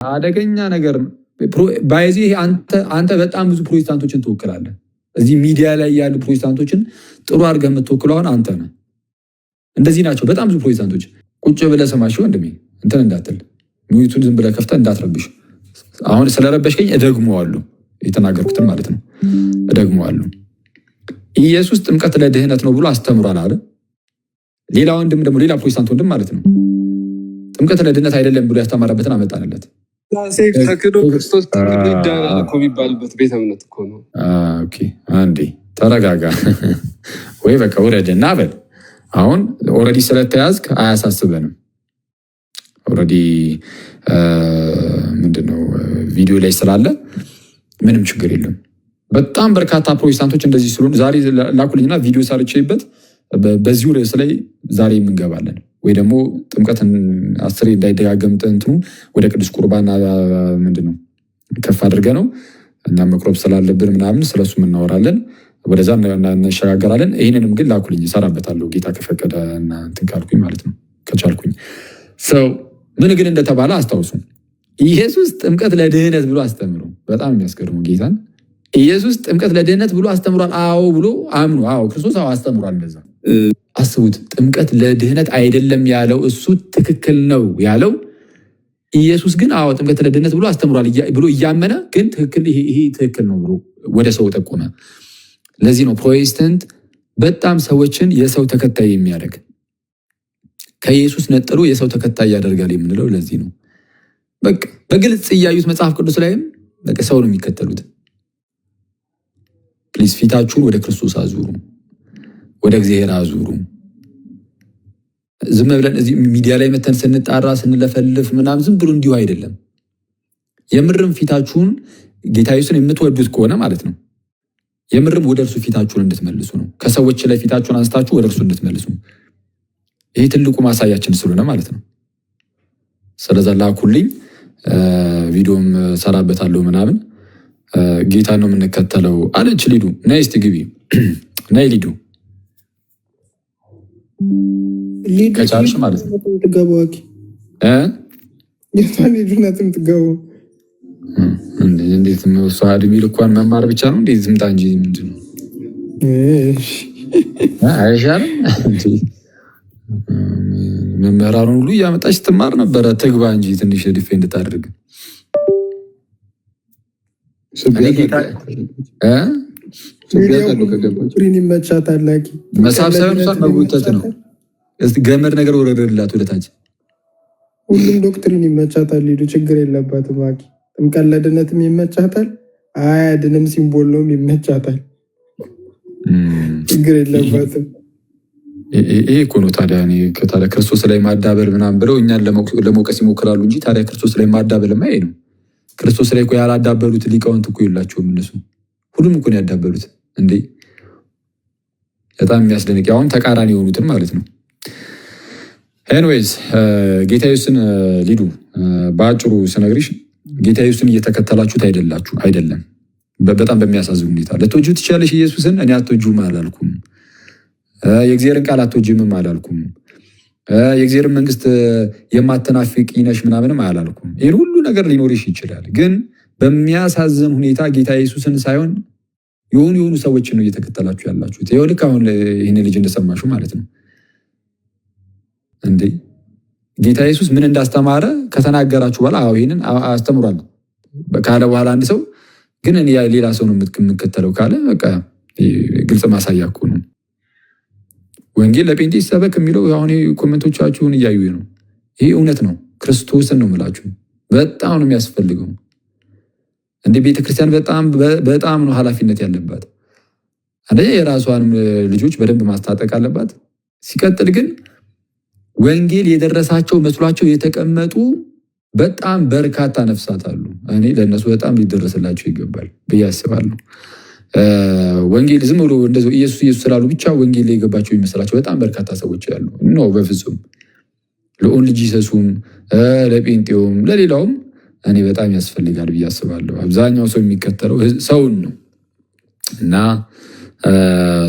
አደገኛ ነገር ባይዚ አንተ በጣም ብዙ ፕሮቴስታንቶችን ትወክላለህ። እዚህ ሚዲያ ላይ ያሉ ፕሮቴስታንቶችን ጥሩ አድርገህ የምትወክለው አሁን አንተ ነህ። እንደዚህ ናቸው በጣም ብዙ ፕሮቴስታንቶች። ቁጭ ብለህ ስማቸው ወንድሜ እንትን እንዳትል፣ ሚዩቱን ዝም ብለህ ከፍተህ እንዳትረብሽ። አሁን ስለረበሽከኝ እደግመዋለሁ፣ የተናገርኩትን ማለት ነው እደግመዋለሁ። ኢየሱስ ጥምቀት ለድህነት ነው ብሎ አስተምሯል አለ። ሌላ ወንድም ደግሞ ሌላ ፕሮቴስታንት ወንድም ማለት ነው ጥምቀት ለድህነት አይደለም ብሎ ያስተማረበትን አመጣንለት። ተክዶ ክርስቶስ ይዳራል እኮ የሚባልበት ቤተ እምነት እኮ ነው። አንዴ ተረጋጋ ወይ በቃ ውረድና በል። አሁን ኦልሬዲ ስለተያዝክ አያሳስበንም። ኦልሬዲ ምንድነው ቪዲዮ ላይ ስላለ ምንም ችግር የለም። በጣም በርካታ ፕሮቴስታንቶች እንደዚህ ስለሆኑ ዛሬ ላኩልኝና ቪዲዮ ሰርቼበት በዚሁ ርዕስ ላይ ዛሬ እንገባለን። ወይ ደግሞ ጥምቀትን 10 እንዳይደጋገም እንትኑ ወደ ቅዱስ ቁርባን ምንድነው ከፍ አድርገ ነው እኛም መቅረብ ስላለብን ምናምን ስለሱ እናወራለን። ወደዛ እንሸጋገራለን። ይህንንም ግን ላኩልኝ እሰራበታለሁ ጌታ ከፈቀደ እና እንትን ካልኩኝ ማለት ነው ከቻልኩኝ። ሰው ምን ግን እንደተባለ አስታውሱ። ኢየሱስ ጥምቀት ለድህነት ብሎ አስተምሮ በጣም የሚያስገርመው ጌታን ኢየሱስ ጥምቀት ለድህነት ብሎ አስተምሯል። አዎ ብሎ አምኑ። አዎ ክርስቶስ አስተምሯል። እንደዛ አስቡት። ጥምቀት ለድህነት አይደለም ያለው እሱ ትክክል ነው ያለው። ኢየሱስ ግን አዎ ጥምቀት ለድህነት ብሎ አስተምሯል ብሎ እያመነ ግን ትክክል ይሄ ትክክል ነው ብሎ ወደ ሰው ጠቆመ። ለዚህ ነው ፕሮቴስታንት በጣም ሰዎችን የሰው ተከታይ የሚያደርግ ከኢየሱስ ነጥሎ የሰው ተከታይ ያደርጋል የምንለው ለዚህ ነው። በቃ በግልጽ እያዩት መጽሐፍ ቅዱስ ላይም በቃ ሰው ነው የሚከተሉት። ፕሊዝ ፊታችሁን ወደ ክርስቶስ አዙሩ፣ ወደ እግዚአብሔር አዙሩ። ዝም ብለን እዚህ ሚዲያ ላይ መተን ስንጣራ ስንለፈልፍ ምናምን ዝም ብሎ እንዲሁ አይደለም። የምርም ፊታችሁን ጌታ ኢየሱስን የምትወዱት ከሆነ ማለት ነው የምርም ወደ እርሱ ፊታችሁን እንድትመልሱ ነው። ከሰዎች ላይ ፊታችሁን አንስታችሁ ወደ እርሱ እንድትመልሱ። ይሄ ትልቁ ማሳያችን ስለሆነ ማለት ነው። ስለዛ ላኩልኝ፣ ቪዲዮም ሰራበታለሁ ምናምን። ጌታ ነው የምንከተለው አለች ሊዱ። ነይ እስቲ ግቢ፣ ነይ ሊዱ ከቻልሽ ማለት ነው። እንዴት ሰዋድ ሚል እንኳን መማር ብቻ ነው እንዴት ዝምጣ እንጂ ምንድን ነው አይሻልም? መምህራኑን ሁሉ እያመጣች ትማር ነበረ። ትግባ እንጂ ትንሽ ዲፌንድ ታደርግ። መሳብ ሳይሆን እሷን መጎተት ነው። ገመድ ነገር ወረደላት ወደታች። ሁሉም ዶክትሪን ይመቻታል። ሊዱ ችግር የለባትም። ጥምቀት ለድነትም ይመቻታል። አያድንም ሲምቦል ነውም ይመቻታል። ችግር የለባትም። ይሄ እኮ ነው ታዲያ ክርስቶስ ላይ ማዳበል ምናምን ብለው እኛን ለመውቀስ ይሞክራሉ እንጂ ታዲያ ክርስቶስ ላይ ማዳበልማ ይሄ ነው። ክርስቶስ ላይ እኮ ያላዳበሉት ሊቃውንት እኮ የላቸውም እነሱ። ሁሉም እኮ ነው ያዳበሉት እንዴ! በጣም የሚያስደንቅ አሁን ተቃራኒ የሆኑትን ማለት ነው። ኤንዌይዝ ጌታ ኢየሱስን ሊዱ በአጭሩ ስነግርሽ ጌታ ኢየሱስን እየተከተላችሁት አይደለም። በጣም በሚያሳዝን ሁኔታ ልትወጁ ትችላለሽ ኢየሱስን። እኔ አትወጁም አላልኩም። የእግዚአብሔርን ቃል አትወጂምም አላልኩም። የእግዚአብሔርን መንግስት የማትናፍቂ ነሽ ምናምንም አላልኩም። ይህን ሁሉ ነገር ሊኖርሽ ይችላል። ግን በሚያሳዝን ሁኔታ ጌታ ኢየሱስን ሳይሆን የሆኑ ሰዎችን ነው እየተከተላችሁ ያላችሁት። ይኸው ልክ አሁን ይህን ልጅ እንደሰማሹ ማለት ነው እንዴ። ጌታ ኢየሱስ ምን እንዳስተማረ ከተናገራችሁ በኋላ ይህንን አስተምሯል ካለ በኋላ አንድ ሰው ግን ሌላ ሰው ነው የምከተለው ካለ በቃ ግልጽ ማሳያ እኮ ነው። ወንጌል ለጴንጤ ሰበክ የሚለው አሁን ኮሜንቶቻችሁን እያዩ ነው። ይሄ እውነት ነው። ክርስቶስን ነው የምላችሁ። በጣም ነው የሚያስፈልገው። እንደ ቤተክርስቲያን በጣም ነው ኃላፊነት ያለባት። አንደኛ የራሷንም ልጆች በደንብ ማስታጠቅ አለባት። ሲቀጥል ግን ወንጌል የደረሳቸው መስሏቸው የተቀመጡ በጣም በርካታ ነፍሳት አሉ። እኔ ለእነሱ በጣም ሊደረስላቸው ይገባል ብዬ አስባለሁ። ወንጌል ዝም ብሎ እንደዚያው ኢየሱስ ስላሉ ብቻ ወንጌል ላይ የገባቸው የሚመስላቸው በጣም በርካታ ሰዎች ያሉ ነው። በፍጹም ለኦንሊ ጂሰሱም ለጴንጤውም ለሌላውም እኔ በጣም ያስፈልጋል ብዬ አስባለሁ። አብዛኛው ሰው የሚከተለው ሰውን ነው እና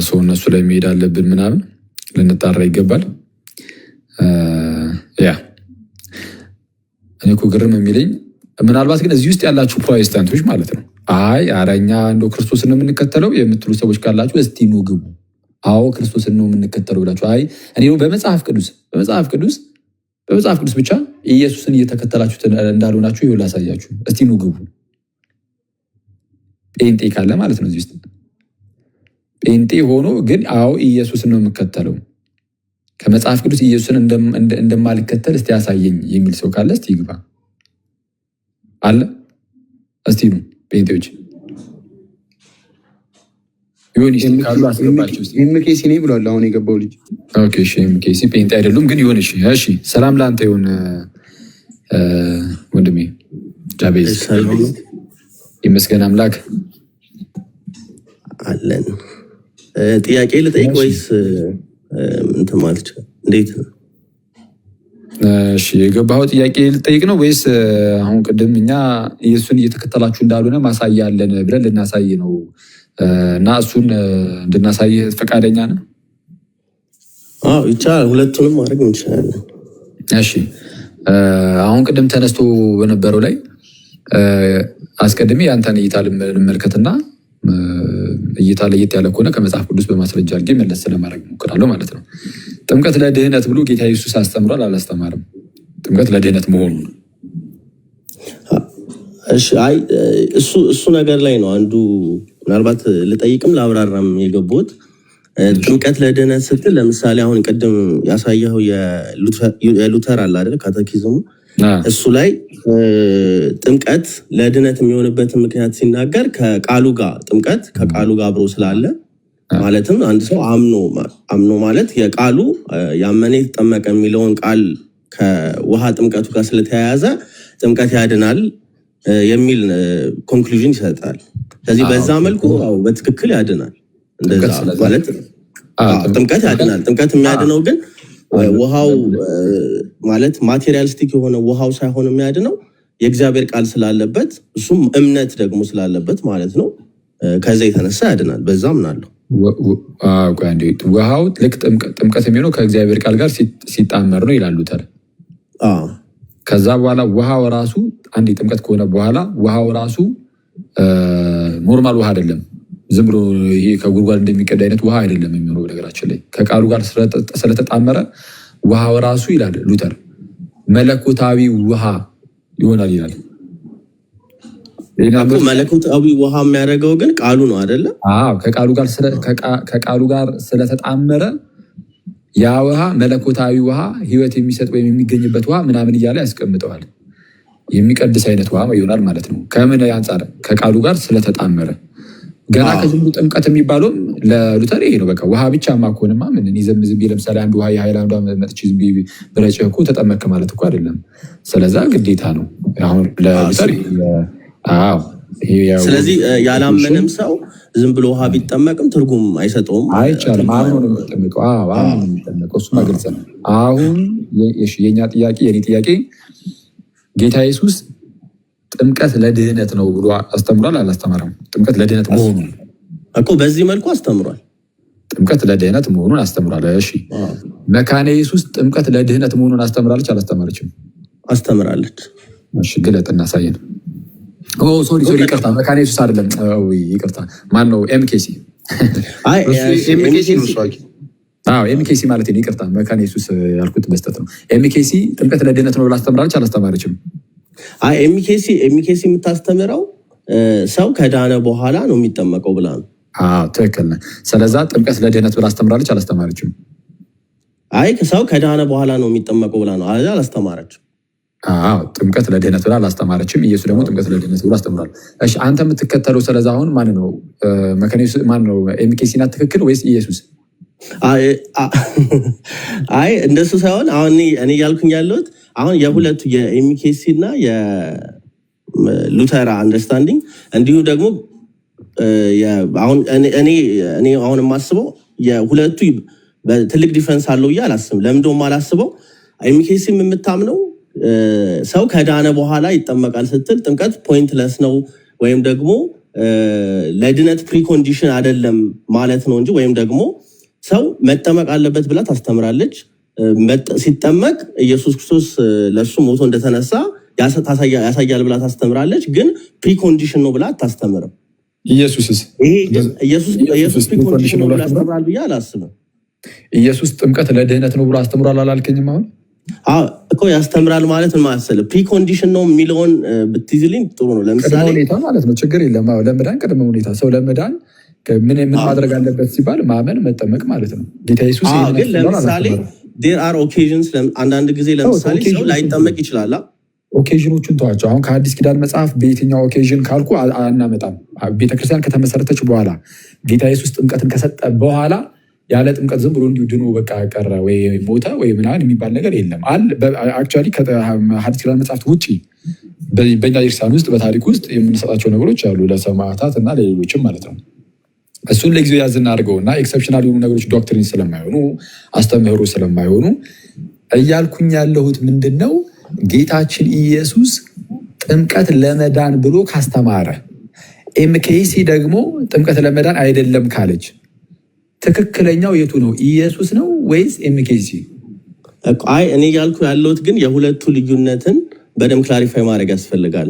ሰው እነሱ ላይ መሄድ አለብን ምናምን ልንጣራ ይገባል። ያ እኔ እኮ ግርም የሚለኝ ምናልባት ግን እዚህ ውስጥ ያላችሁ ፕሮቴስታንቶች ማለት ነው አይ አረኛ እንደ ክርስቶስን ነው የምንከተለው የምትሉ ሰዎች ካላችሁ እስቲ ኑ ግቡ። አዎ ክርስቶስን ነው የምንከተለው ብላችሁ አይ እኔ በመጽሐፍ ቅዱስ ብቻ ኢየሱስን እየተከተላችሁት እንዳልሆናችሁ ይኸው ላሳያችሁ። እስቲ ኑ ግቡ። ጴንጤ ካለ ማለት ነው እዚህ ውስጥ ጴንጤ ሆኖ ግን አዎ ኢየሱስን ነው የምከተለው ከመጽሐፍ ቅዱስ ኢየሱስን እንደማልከተል እስቲ ያሳየኝ የሚል ሰው ካለ እስቲ ይግባ አለ። እስቲ ኑ ጴንጤዎች ይሁን ካሉ አስገባቸው። ኤምኬሲ ነኝ ብሏል አሁን የገባው ልጅ። ኦኬ እሺ ኤምኬሲ ጴንጤ አይደሉም ግን ይሁን። እሺ ሰላም ላንተ ይሁን ወንድሜ ጃቤዝ። ይመስገን አምላክ አለን። ጥያቄ ልጠይቅ ወይስ እንትን ማለት እንዴት ነው? እሺ የገባኸው ጥያቄ ልጠይቅ ነው ወይስ አሁን ቅድም እኛ ኢየሱስን እየተከተላችሁ እንዳልሆነ ማሳያ አለን ብለን ልናሳይ ነው እና እሱን እንድናሳይ ፈቃደኛ ነህ? አዎ ይቻላል። ሁለቱንም ማድረግ እንችላለን። እሺ አሁን ቅድም ተነስቶ በነበረው ላይ አስቀድሜ ያንተን እይታ ልመልከትና እይታ ለየት ያለ ከሆነ ከመጽሐፍ ቅዱስ በማስረጃ አድርጌ መለስ ለማድረግ እሞክራለሁ ማለት ነው። ጥምቀት ለድህነት ብሎ ጌታ ኢየሱስ አስተምሯል አላስተማርም? ጥምቀት ለድህነት መሆኑ እሺ አይ እሱ ነገር ላይ ነው አንዱ ምናልባት ልጠይቅም ላብራራም የገቡት። ጥምቀት ለድህነት ስትል ለምሳሌ አሁን ቅድም ያሳየው የሉተር አለ አይደል ካቴኪዝሙ እሱ ላይ ጥምቀት ለድህነት የሚሆንበትን ምክንያት ሲናገር ከቃሉ ጋር ጥምቀት ከቃሉ ጋር አብሮ ስላለ ማለትም አንድ ሰው አምኖ ማለት የቃሉ ያመነ የተጠመቀ የሚለውን ቃል ከውሃ ጥምቀቱ ጋር ስለተያያዘ ጥምቀት ያድናል የሚል ኮንክሉዥን ይሰጣል። ስለዚህ በዛ መልኩ በትክክል ያድናል። እንደዛ ማለት ጥምቀት ያድናል። ጥምቀት የሚያድነው ግን ውሃው ማለት ማቴሪያሊስቲክ የሆነ ውሃው ሳይሆን የሚያድነው የእግዚአብሔር ቃል ስላለበት እሱም እምነት ደግሞ ስላለበት ማለት ነው። ከዛ የተነሳ ያድናል። በዛ ምናለው ውሃው ልክ ጥምቀት የሚሆነው ከእግዚአብሔር ቃል ጋር ሲጣመር ነው ይላሉ ተር ከዛ በኋላ ውሃው ራሱ አንድ ጥምቀት ከሆነ በኋላ ውሃው ራሱ ኖርማል ውሃ አይደለም። ዝም ብሎ ይሄ ከጉድጓድ እንደሚቀዳ አይነት ውሃ አይደለም የሚሆነው። ነገራችን ላይ ከቃሉ ጋር ስለተጣመረ ውሃው ራሱ ይላል ሉተር መለኮታዊ ውሃ ይሆናል ይላል። መለኮታዊ ውሃ የሚያደርገው ግን ቃሉ ነው አይደለ? አዎ ከቃሉ ጋር ስለተጣመረ ያ ውሃ መለኮታዊ ውሃ ህይወት የሚሰጥ ወይም የሚገኝበት ውሃ ምናምን እያለ ያስቀምጠዋል። የሚቀድስ አይነት ውሃ ይሆናል ማለት ነው። ከምን አንጻር? ከቃሉ ጋር ስለተጣመረ ገና ከዝም ጥምቀት የሚባለውም ለሉተር ይሄ ነው። በቃ ውሃ ብቻ ማኮንማ ምን ዝም ለምሳሌ አንድ ውሃ የሃይላንዷ መጥቼ ዝም ብረጭህ እኮ ተጠመቅክ ማለት እኮ አይደለም። ስለዛ ግዴታ ነው አሁን ለሉተር። ስለዚህ ያላመነም ሰው ዝም ብሎ ውሃ ቢጠመቅም ትርጉም አይሰጠውም፣ አይቻልም። አሁን ነው የሚጠመቀው። አሁን ነው የሚጠመቀው። እሱማ ግልጽ ነው። አሁን የኛ ጥያቄ የኔ ጥያቄ ጌታ ኢየሱስ ጥምቀት ለድህነት ነው ብሎ አስተምሯል አላስተማረም? ጥምቀት ለድህነት መሆኑን እኮ በዚህ መልኩ አስተምሯል። ጥምቀት ለድህነት መሆኑን አስተምሯል። እሺ መካነ ኢየሱስ ጥምቀት ለድህነት መሆኑን አስተምራለች አላስተማረችም? አስተምራለች። እሺ ግለጥ እናሳየን። ሶሪ ይቅርታ፣ መካነ ኢየሱስ አይደለም። ይቅርታ ማን ነው? ኤምኬሲ ኤምኬሲ ማለት ነው። ይቅርታ መካነ ኢየሱስ ያልኩት መስጠት ነው። ኤምኬሲ ጥምቀት ለድህነት ነው ብላ አስተምራለች አላስተማረችም? ኤምኬሲ የምታስተምረው ሰው ከዳነ በኋላ ነው የሚጠመቀው ብላ ነው። ትክክል ነህ። ስለዛ ጥምቀት ለድህነት ብላ አስተምራለች አላስተማረችም? ሰው ከዳነ በኋላ ነው የሚጠመቀው ብላ ነው አላስተማረችም። ጥምቀት ለድህነት ብላ አላስተማረችም። ኢየሱስ ደግሞ ጥምቀት ለድህነት ብላ አስተምሯል። እሺ አንተ የምትከተለው ስለዛ አሁን ማን ነው? ማን ነው? ኤምኬሲ ናት ትክክል ወይስ ኢየሱስ? እንደሱ ሳይሆን አሁን እኔ እያልኩኝ ያለሁት አሁን የሁለቱ የኤምኬሲ እና የሉተራ አንደርስታንዲንግ እንዲሁ ደግሞ አሁን እኔ አሁን የማስበው የሁለቱ ትልቅ ዲፍረንስ አለው ብዬ አላስብም። ለምንድነው የማላስበው? ኤምኬሲም የምታምነው ሰው ከዳነ በኋላ ይጠመቃል ስትል ጥምቀት ፖይንትለስ ነው ወይም ደግሞ ለድነት ፕሪኮንዲሽን አይደለም ማለት ነው እንጂ ወይም ደግሞ ሰው መጠመቅ አለበት ብላ ታስተምራለች። ሲጠመቅ ኢየሱስ ክርስቶስ ለሱ ሞቶ እንደተነሳ ያሳያል ብላ ታስተምራለች፣ ግን ፕሪኮንዲሽን ነው ብላ አታስተምርም። ኢየሱስስ ኢየሱስ ፕሪኮንዲሽን ነው ብላ ያስተምራል ብዬ አላስብም። ኢየሱስ ጥምቀት ለድህነት ነው ብሎ አስተምሯል አላልከኝም? አሁን እኮ ያስተምራል ማለት ምን መሰለህ? ፕሪኮንዲሽን ነው የሚለውን ብትይዝልኝ ጥሩ ነው። ለምሳሌ ቅድመ ሁኔታ ማለት ነው። ችግር የለም። ለመዳን ቅድመ ሁኔታ፣ ሰው ለመዳን ምን ማድረግ አለበት ሲባል ማመን፣ መጠመቅ ማለት ነው። ጌታ ኢየሱስ ግን ለምሳሌ there are occasions አንዳንድ ጊዜ ለምሳሌ ሰው ላይጠመቅ ይችላል። ኦኬዥኖቹን ተዋቸው። አሁን ከአዲስ ኪዳን መጽሐፍ በየትኛው ኦኬዥን ካልኩ አናመጣም። ቤተክርስቲያን ከተመሰረተች በኋላ ጌታ ኢየሱስ ጥምቀትን ከሰጠ በኋላ ያለ ጥምቀት ዝም ብሎ እንዲሁ ድኖ በቃ ቀረ ወይ ሞተ ወይ ምናምን የሚባል ነገር የለም። አክቹዋሊ ከሐዲስ ኪዳን መጽሐፍት ውጭ በኛ ቤተክርስቲያን ውስጥ በታሪክ ውስጥ የምንሰጣቸው ነገሮች አሉ፣ ለሰማዕታት እና ለሌሎችም ማለት ነው። እሱን ለጊዜው ያዝ እናድርገውና ኤክሰፕሽናል የሆኑ ነገሮች ዶክትሪን ስለማይሆኑ አስተምህሮ ስለማይሆኑ እያልኩኝ ያለሁት ምንድን ነው፣ ጌታችን ኢየሱስ ጥምቀት ለመዳን ብሎ ካስተማረ፣ ኤምኬሲ ደግሞ ጥምቀት ለመዳን አይደለም ካለች ትክክለኛው የቱ ነው? ኢየሱስ ነው ወይስ ኤምኬሲ? እኔ እያልኩ ያለሁት ግን የሁለቱ ልዩነትን በደንብ ክላሪፋይ ማድረግ ያስፈልጋል።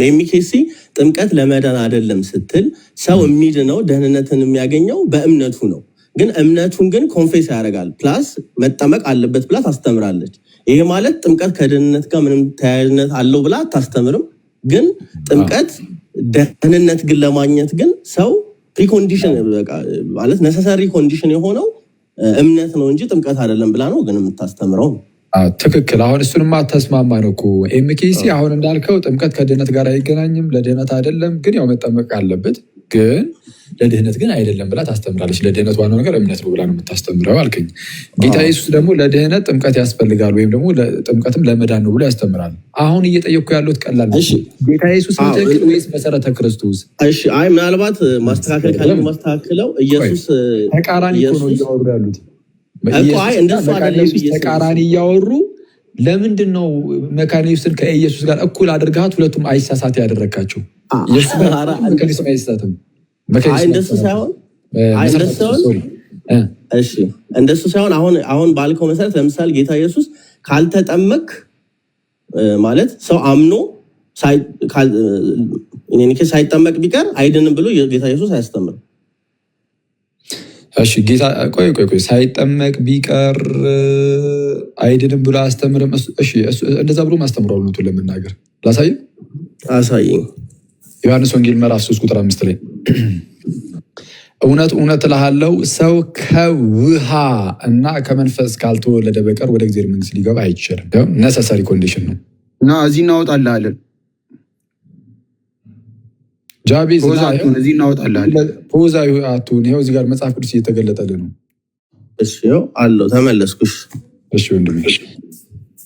ኤምኬሲ ጥምቀት ለመዳን አይደለም ስትል ሰው የሚድነው ደህንነትን የሚያገኘው በእምነቱ ነው። ግን እምነቱን ግን ኮንፌስ ያደርጋል ፕላስ መጠመቅ አለበት ብላ ታስተምራለች። ይሄ ማለት ጥምቀት ከደህንነት ጋር ምንም ተያያዥነት አለው ብላ አታስተምርም። ግን ጥምቀት ደህንነት ግን ለማግኘት ግን ሰው ፕሪኮንዲሽን ማለት ነሰሰሪ ኮንዲሽን የሆነው እምነት ነው እንጂ ጥምቀት አይደለም ብላ ነው ግን የምታስተምረው። ትክክል። አሁን እሱንማ ተስማማ ነው እኮ ኤምኬሲ። አሁን እንዳልከው ጥምቀት ከድህነት ጋር አይገናኝም፣ ለድህነት አይደለም፣ ግን ያው መጠመቅ አለበት፣ ግን ለድህነት ግን አይደለም ብላ ታስተምራለች። ለድህነት ዋናው ነገር እምነት ነው ብላ ነው የምታስተምረው አልከኝ። ጌታ ኢየሱስ ደግሞ ለድህነት ጥምቀት ያስፈልጋል ወይም ደግሞ ጥምቀትም ለመዳን ነው ብሎ ያስተምራል። አሁን እየጠየኩ ያሉት ቀላል ነው። ጌታ ኢየሱስ ትክክል ወይስ መሰረተ ክርስቶስ? አይ ምናልባት ማስተካከል ካለ ማስተካከለው ኢየሱስ ተቃራኒ ነው እያወሩ ያሉት ተቃራኒ እያወሩ ለምንድን ነው መካኒስትን ከኢየሱስ ጋር እኩል አድርጋት ሁለቱም አይሳሳት ያደረካቸው? እንደሱ ሳይሆን አሁን ባልከው መሰረት ለምሳሌ ጌታ ኢየሱስ ካልተጠመቅ ማለት ሰው አምኖ ሳይጠመቅ ቢቀር አይድንም ብሎ ጌታ ኢየሱስ አያስተምርም። እሺ ጌታ ቆይ ሳይጠመቅ ቢቀር አይድንም ብሎ አያስተምርም። እሺ እንደዛ ብሎ ማስተምሯል። እውነቱን ለመናገር አሳየኝ። ዮሐንስ ወንጌል ምዕራፍ 3 ቁጥር 5 ላይ እውነት እውነት እልሃለሁ ሰው ከውሃ እና ከመንፈስ ካልተወለደ በቀር ወደ እግዚአብሔር መንግስት ሊገባ አይችልም። ነሰሰሪ ኮንዲሽን ነው እና እዚህ እናወጣልሃለን። ጃቤዝ እዚህ እናወጣልሃለን። ፖዛ አቱን ይኸው እዚህ ጋር መጽሐፍ ቅዱስ እየተገለጠልህ ነው። እሺ አለው ተመለስኩሽ። እሺ ወንድሜ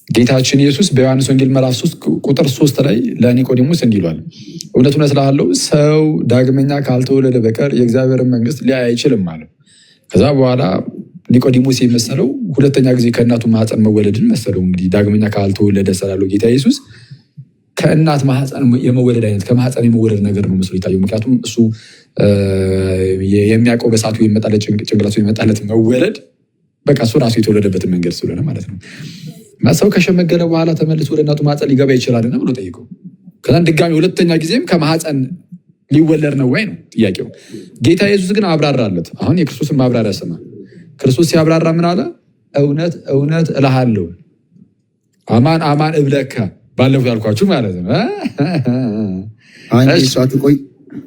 ጌታችን ኢየሱስ በዮሐንስ ወንጌል ምዕራፍ 3 ቁጥር 3 ላይ ለኒቆዲሞስ እንዲህ ይሏል፣ እውነት እውነት እልሃለሁ ሰው ዳግመኛ ካልተወለደ በቀር የእግዚአብሔርን መንግስት ሊያይ አይችልም አለ። ከዛ በኋላ ኒቆዲሞስ የመሰለው ሁለተኛ ጊዜ ከእናቱ ማህፀን መወለድን መሰለው። እንግዲህ ዳግመኛ ካልተወለደ ስላለው ጌታ ኢየሱስ ከእናት ማህፀን የመወለድ አይነት ከማህፀን የመወለድ ነገር ነው መስሎ ይታየው። ምክንያቱም እሱ የሚያውቀው በሰዓቱ የመጣለት ጭንቅላቱ የመጣለት መወለድ በቃ እሱ ራሱ የተወለደበትን መንገድ ስለሆነ ማለት ነው። እና ሰው ከሸመገለ በኋላ ተመልሶ ወደ እናቱ ማህፀን ሊገባ ይችላልና ብሎ ጠይቀው። ከዛን ድጋሚ ሁለተኛ ጊዜም ከማህፀን ሊወለድ ነው ወይ ነው ጥያቄው። ጌታ ኢየሱስ ግን አብራራለት። አሁን የክርስቶስን ማብራሪያ ስማ። ክርስቶስ ሲያብራራ ምን አለ? እውነት እውነት እልሃለሁ አማን አማን እብለከ ባለፈው ያልኳችሁ ማለት ነው።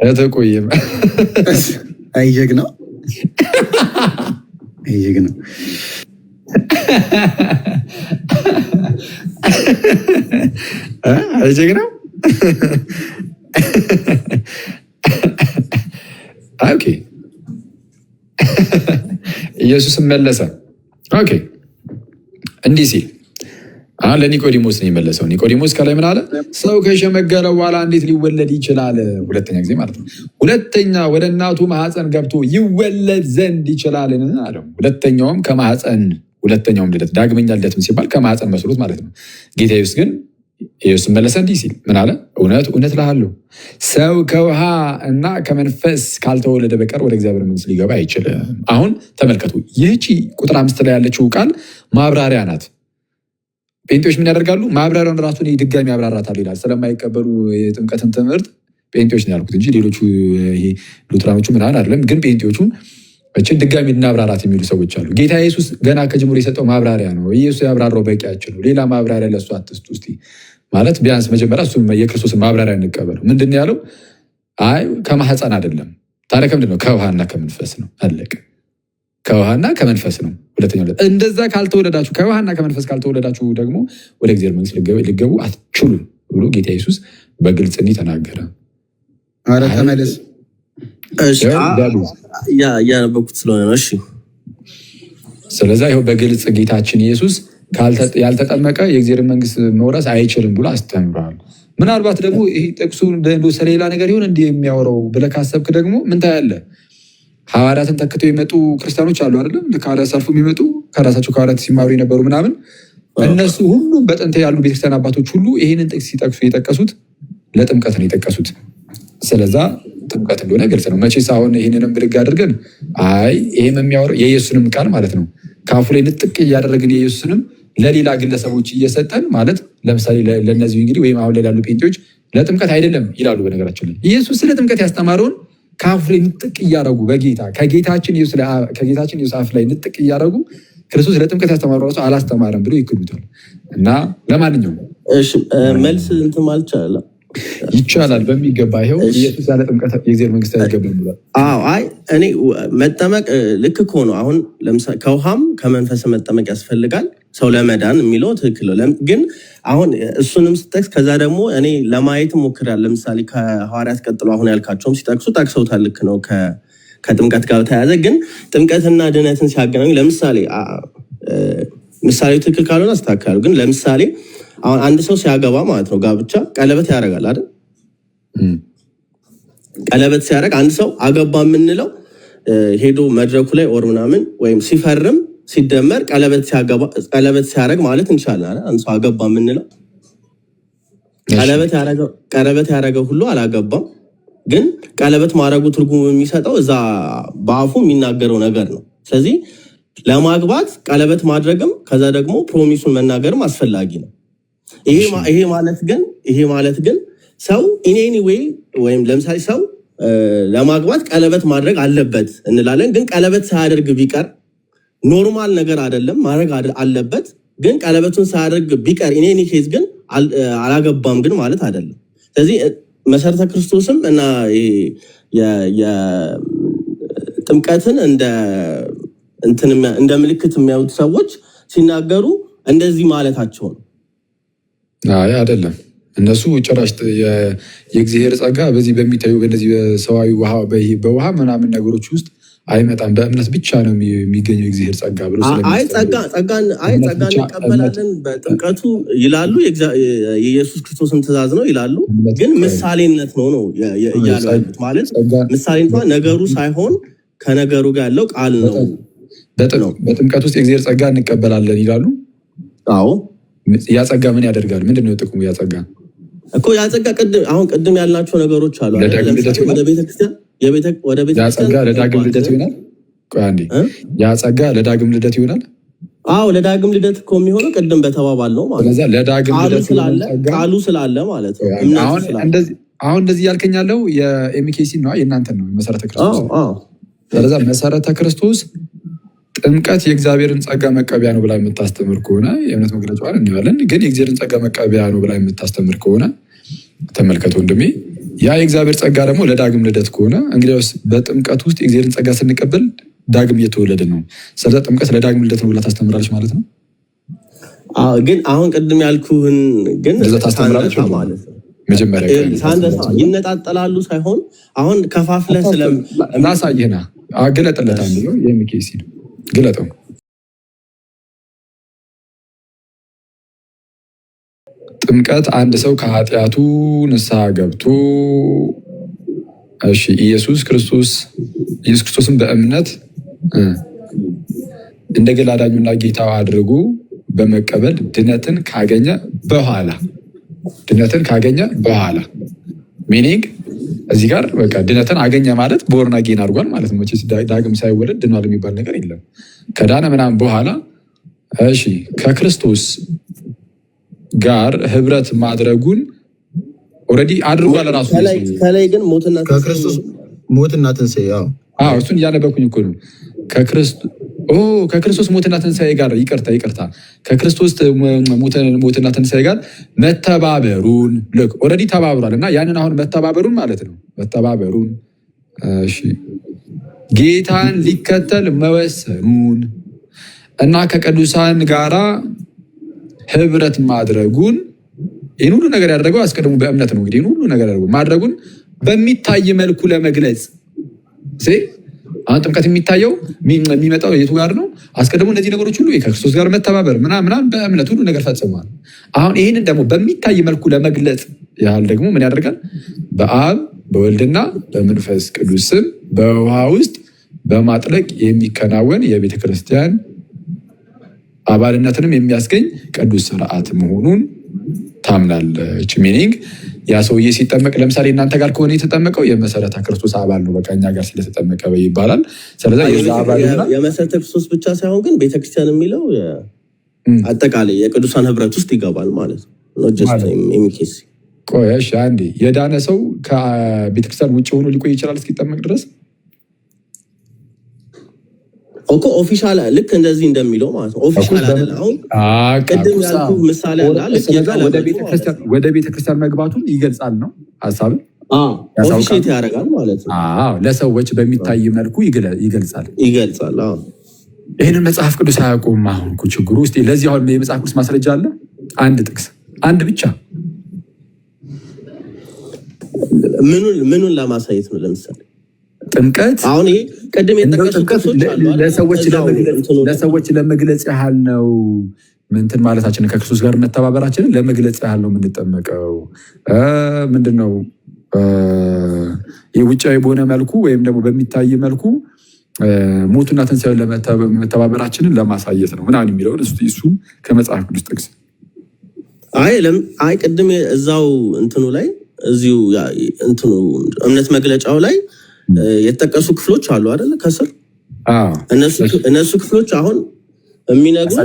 አትቆይም አይጀግነው አይጀግነው። ኦኬ ኢየሱስ መለሰ። ኦኬ እንዲህ ሲል አሁን ለኒቆዲሞስ ነው የመለሰው። ኒቆዲሞስ ከላይ ምን አለ? ሰው ከሸመገለ በኋላ እንዴት ሊወለድ ይችላል? ሁለተኛ ጊዜ ማለት ነው። ሁለተኛ ወደ እናቱ ማህፀን ገብቶ ይወለድ ዘንድ ይችላልን አለው። ሁለተኛውም ከማህፀን ሁለተኛውም ልደት ዳግመኛ ልደትም ሲባል ከማህፀን መስሎት ማለት ነው። ጌታ ኢየሱስ ግን ኢየሱስ መለሰ እንዲህ ሲል ምን አለ? እውነት እውነት እልሃለሁ ሰው ከውሃ እና ከመንፈስ ካልተወለደ በቀር ወደ እግዚአብሔር መንግስት ሊገባ አይችልም። አሁን ተመልከቱ፣ ይህቺ ቁጥር 5 ላይ ያለችው ቃል ማብራሪያ ናት። ጴንጤዎች ምን ያደርጋሉ? ማብራሪያውን ራሱን ድጋሚ ያብራራታል ይላል። ስለማይቀበሉ የጥምቀትን ትምህርት ጴንጤዎች ነው ያልኩት እንጂ ሌሎቹ ይሄ ሉትራኖቹ ምናምን አይደለም። ግን ጴንጤዎቹ እችን ድጋሚ እናብራራት የሚሉ ሰዎች አሉ። ጌታ ኢየሱስ ገና ከጅምሮ የሰጠው ማብራሪያ ነው። ኢየሱስ ያብራራው በቂያችን ነው። ሌላ ማብራሪያ ለእሱ አትስጡ እስቲ ማለት ቢያንስ መጀመሪያ እሱ የክርስቶስን ማብራሪያ እንቀበለው። ምንድን ነው ያለው? አይ ከማህፀን አይደለም። ታዲያ ከምንድን ነው? ከውሃና ከመንፈስ ነው። አለቀ። ከውሃና ከመንፈስ ነው። ሁለተኛው እንደዛ ካልተወለዳችሁ ከውሃና ከመንፈስ ካልተወለዳችሁ ደግሞ ወደ እግዚአብሔር መንግስት ልገቡ አትችሉም ብሎ ጌታ ኢየሱስ በግልጽ እንዲህ ተናገረ። ኧረ ተመለስ እያነበኩት ስለሆነ ነው። እሺ ስለዛ ይኸው በግልጽ ጌታችን ኢየሱስ ያልተጠመቀ የእግዚአብሔር መንግስት መውረስ አይችልም ብሎ አስተምሯል። ምናልባት ደግሞ ይሄ ጥቅሱ ስለሌላ ነገር ይሆን እንዲህ የሚያወራው ብለህ ካሰብክ ደግሞ ምን ታያለህ? ሐዋርያትን ተክተው የመጡ ክርስቲያኖች አሉ አይደለም? ከሐዋርያት ሰልፉ የሚመጡ ከራሳቸው ከሐዋርያት ሲማሩ የነበሩ ምናምን እነሱ ሁሉም በጥንት ያሉ ቤተክርስቲያን አባቶች ሁሉ ይህንን ጥቅስ ሲጠቅሱ የጠቀሱት ለጥምቀት ነው የጠቀሱት። ስለዛ ጥምቀት እንደሆነ ግልጽ ነው። መቼስ አሁን ይህንንም ብድግ አድርገን አይ ይህም የሚያወራው የኢየሱስንም ቃል ማለት ነው ከአፉ ላይ ንጥቅ እያደረግን የኢየሱስንም ለሌላ ግለሰቦች እየሰጠን ማለት ለምሳሌ ለእነዚህ እንግዲህ ወይም አሁን ላይ ላሉ ጴንጤዎች ለጥምቀት አይደለም ይላሉ። በነገራችን ላይ ኢየሱስ ስለ ጥምቀት ያስተማረውን ከአፉ ላይ ንጥቅ እያደረጉ በጌታ ከጌታችን ኢየሱስ አፍ ላይ ንጥቅ እያደረጉ ክርስቶስ ለጥምቀት ያስተማረው ራሱ አላስተማረም ብሎ ይክዱታል። እና ለማንኛውም መልስ እንትን ማለት ይቻላል በሚገባ ይኸው ኢየሱስ ያለ ጥምቀት የእግዚአብሔር መንግስት አይገባም ብሏል። አይ እኔ መጠመቅ ልክ እኮ ነው። አሁን ለምሳሌ ከውሃም ከመንፈስ መጠመቅ ያስፈልጋል ሰው ለመዳን የሚለው ትክክል ነው። ግን አሁን እሱንም ስጠቅስ ከዛ ደግሞ እኔ ለማየት ሞክራለሁ። ለምሳሌ ከሐዋርያት ቀጥሎ አሁን ያልካቸውም ሲጠቅሱ ጠቅሰውታል። ልክ ነው ከጥምቀት ጋር ተያያዘ። ግን ጥምቀትና ድነትን ሲያገናኙ ለምሳሌ ምሳሌው ትክክል ካልሆነ አስተካክላለሁ። ግን ለምሳሌ አሁን አንድ ሰው ሲያገባ ማለት ነው ጋብቻ ቀለበት ያደርጋል አይደል? ቀለበት ሲያደርግ አንድ ሰው አገባ የምንለው ሄዶ መድረኩ ላይ ኦር ምናምን ወይም ሲፈርም ሲደመር ቀለበት ሲያደርግ ማለት እንችላለን። አንድ ሰው አገባ የምንለው ቀለበት ያደረገው ሁሉ አላገባም። ግን ቀለበት ማድረጉ ትርጉም የሚሰጠው እዛ በአፉ የሚናገረው ነገር ነው። ስለዚህ ለማግባት ቀለበት ማድረግም ከዛ ደግሞ ፕሮሚሱን መናገርም አስፈላጊ ነው። ይሄ ማለት ግን ሰው ኢኔኒ ዌይ ወይም ለምሳሌ ሰው ለማግባት ቀለበት ማድረግ አለበት እንላለን። ግን ቀለበት ሳያደርግ ቢቀር ኖርማል ነገር አይደለም፣ ማድረግ አለበት። ግን ቀለበቱን ሳያደርግ ቢቀር ኢኔኒ ኬዝ ግን አላገባም ግን ማለት አይደለም። ስለዚህ መሰረተ ክርስቶስም እና ጥምቀትን እንደ ምልክት የሚያዩት ሰዎች ሲናገሩ እንደዚህ ማለታቸው ነው። አይ አይደለም። እነሱ ጭራሽ የእግዚአብሔር ጸጋ በዚህ በሚታዩ በእነዚህ በሰዋዊ በውሃ ምናምን ነገሮች ውስጥ አይመጣም፣ በእምነት ብቻ ነው የሚገኘው የእግዚአብሔር ጸጋ ብሎ ጸጋ እንቀበላለን በጥምቀቱ ይላሉ። የኢየሱስ ክርስቶስን ትእዛዝ ነው ይላሉ። ግን ምሳሌነት ነው እያሉ ያሉት ማለት ምሳሌነቷ ነገሩ ሳይሆን ከነገሩ ጋር ያለው ቃል ነው። በጥምቀት ውስጥ የእግዚአብሔር ጸጋ እንቀበላለን ይላሉ። አዎ ያ ጸጋ ምን ያደርጋል? ምንድነው ጥቅሙ? ያ ጸጋ እኮ ያ ጸጋ ቅድም ያልናቸው ነገሮች አሉ። ወደ ቤተክርስቲያን ያ ጸጋ ለዳግም ልደት ይሆናል። ያ ጸጋ ለዳግም ልደት ይሆናል። አዎ ለዳግም ልደት እኮ የሚሆነው ቅድም በተባባል ነው ማለት ነው። ለዳግም ልደት ቃሉ ስላለ ማለት ነው። አሁን እንደዚህ ያልከኝ ያለው የኤምኬሲ ነው የእናንተን ነው መሰረተ ክርስቶስ። ስለዛ መሰረተ ክርስቶስ ጥምቀት የእግዚአብሔርን ጸጋ መቀበያ ነው ብላ የምታስተምር ከሆነ የእምነት መግለጫዋን እንላለን። ግን የእግዚአብሔርን ጸጋ መቀበያ ነው ብላ የምታስተምር ከሆነ ተመልከቱ ወንድሜ፣ ያ የእግዚአብሔር ጸጋ ደግሞ ለዳግም ልደት ከሆነ እንግዲያውስ በጥምቀት ውስጥ የእግዚአብሔርን ጸጋ ስንቀበል ዳግም እየተወለደ ነው። ስለዛ ጥምቀት ለዳግም ልደት ነው ብላ ታስተምራለች ማለት ነው። ግን አሁን ቅድም ያልኩህን ግን ታስተምራለች ማለት ነው። መጀመሪያ ይነጣጠላሉ ሳይሆን አሁን ከፋፍለህ ላሳይህና ግለጥለት አንዱ የሚኬሲ ነው ግለጠው። ጥምቀት አንድ ሰው ከኃጢአቱ ንስሐ ገብቶ ኢየሱስ ክርስቶስን በእምነት እንደ ግል አዳኙና ጌታው አድርጎ በመቀበል ድነትን ካገኘ በኋላ ሚኒንግ እዚህ ጋር በቃ ድነትን አገኘ ማለት ቦርና ጌን አድርጓል ማለት ነው። መቼስ ዳግም ሳይወለድ ድኗል የሚባል ነገር የለም። ከዳነ ምናምን በኋላ ከክርስቶስ ጋር ህብረት ማድረጉን ኦልሬዲ አድርጓል ራሱ። ከላይ ግን ሞትና ትንሣኤ እሱን እያነበብኩኝ እኮ ነው። ከክርስቶስ ሞትና ትንሣኤ ጋር ይቅርታ፣ ከክርስቶስ ሞትና ትንሣኤ ጋር መተባበሩን ልክ ኦልሬዲ ተባብሯል እና ያንን አሁን መተባበሩን ማለት ነው። መተባበሩን ጌታን ሊከተል መወሰኑን እና ከቅዱሳን ጋራ ህብረት ማድረጉን ይህን ሁሉ ነገር ያደረገው አስቀድሞ በእምነት ነው። እንግዲህ ይህን ሁሉ ነገር ያደረገው ማድረጉን በሚታይ መልኩ ለመግለጽ አሁን ጥምቀት የሚታየው የሚመጣው የቱ ጋር ነው? አስቀድሞ እነዚህ ነገሮች ሁሉ ከክርስቶስ ጋር መተባበር ምናምን በእምነት ሁሉ ነገር ፈጽሟል። አሁን ይህንን ደግሞ በሚታይ መልኩ ለመግለጽ ያህል ደግሞ ምን ያደርጋል? በአብ በወልድና በመንፈስ ቅዱስ ስም በውሃ ውስጥ በማጥለቅ የሚከናወን የቤተ ክርስቲያን አባልነትንም የሚያስገኝ ቅዱስ ስርዓት መሆኑን ታምናለች። ሚኒንግ ያ ሰውዬ ሲጠመቅ ለምሳሌ እናንተ ጋር ከሆነ የተጠመቀው የመሰረተ ክርስቶስ አባል ነው። በቃ እኛ ጋር ስለተጠመቀ ይባላል። ስለዚህ የመሰረተ ክርስቶስ ብቻ ሳይሆን ግን ቤተክርስቲያን የሚለው አጠቃላይ የቅዱሳን ህብረት ውስጥ ይገባል ማለት ነው። ቆየሽ አንዴ የዳነ ሰው ከቤተክርስቲያን ውጭ ሆኖ ሊቆይ ይችላል እስኪጠመቅ ድረስ እኮ ኦፊሻል ልክ እንደዚህ እንደሚለው ማለት ነው። ኦፊሻል አይደለም። አሁን ቅድም ያልኩህ ምሳሌ አለ። ወደ ቤተክርስቲያን መግባቱን ይገልጻል ነው ሀሳብ። ኦፊሻል ያደርጋል ማለት ነው። ለሰዎች በሚታይ መልኩ ይገልጻል። ይህንን መጽሐፍ ቅዱስ አያውቁም። አሁን እኮ ችግሩ ውስጥ ለዚህ አሁን የመጽሐፍ ቅዱስ ማስረጃ አለ። አንድ ጥቅስ አንድ ብቻ ምኑን ለማሳየት ነው? ለምሳሌ ጥምቀት አሁን ይሄ ቅድም የተጠቀሱት ለሰዎች ለመግለጽ ያህል ነው። ምንትን ማለታችንን ከክርስቶስ ጋር መተባበራችንን ለመግለጽ ያህል ነው የምንጠመቀው። ምንድነው የውጫዊ በሆነ መልኩ ወይም ደግሞ በሚታይ መልኩ ሞቱና ትንሣኤውን ለመተባበራችንን ለማሳየት ነው ምናምን የሚለውን እሱን ከመጽሐፍ ቅዱስ ጥቅስ አይ ቅድም እዛው እንትኑ ላይ እዚሁ እንትኑ እምነት መግለጫው ላይ የተጠቀሱ ክፍሎች አሉ አይደለ? ከስር እነሱ ክፍሎች አሁን የሚነግሩ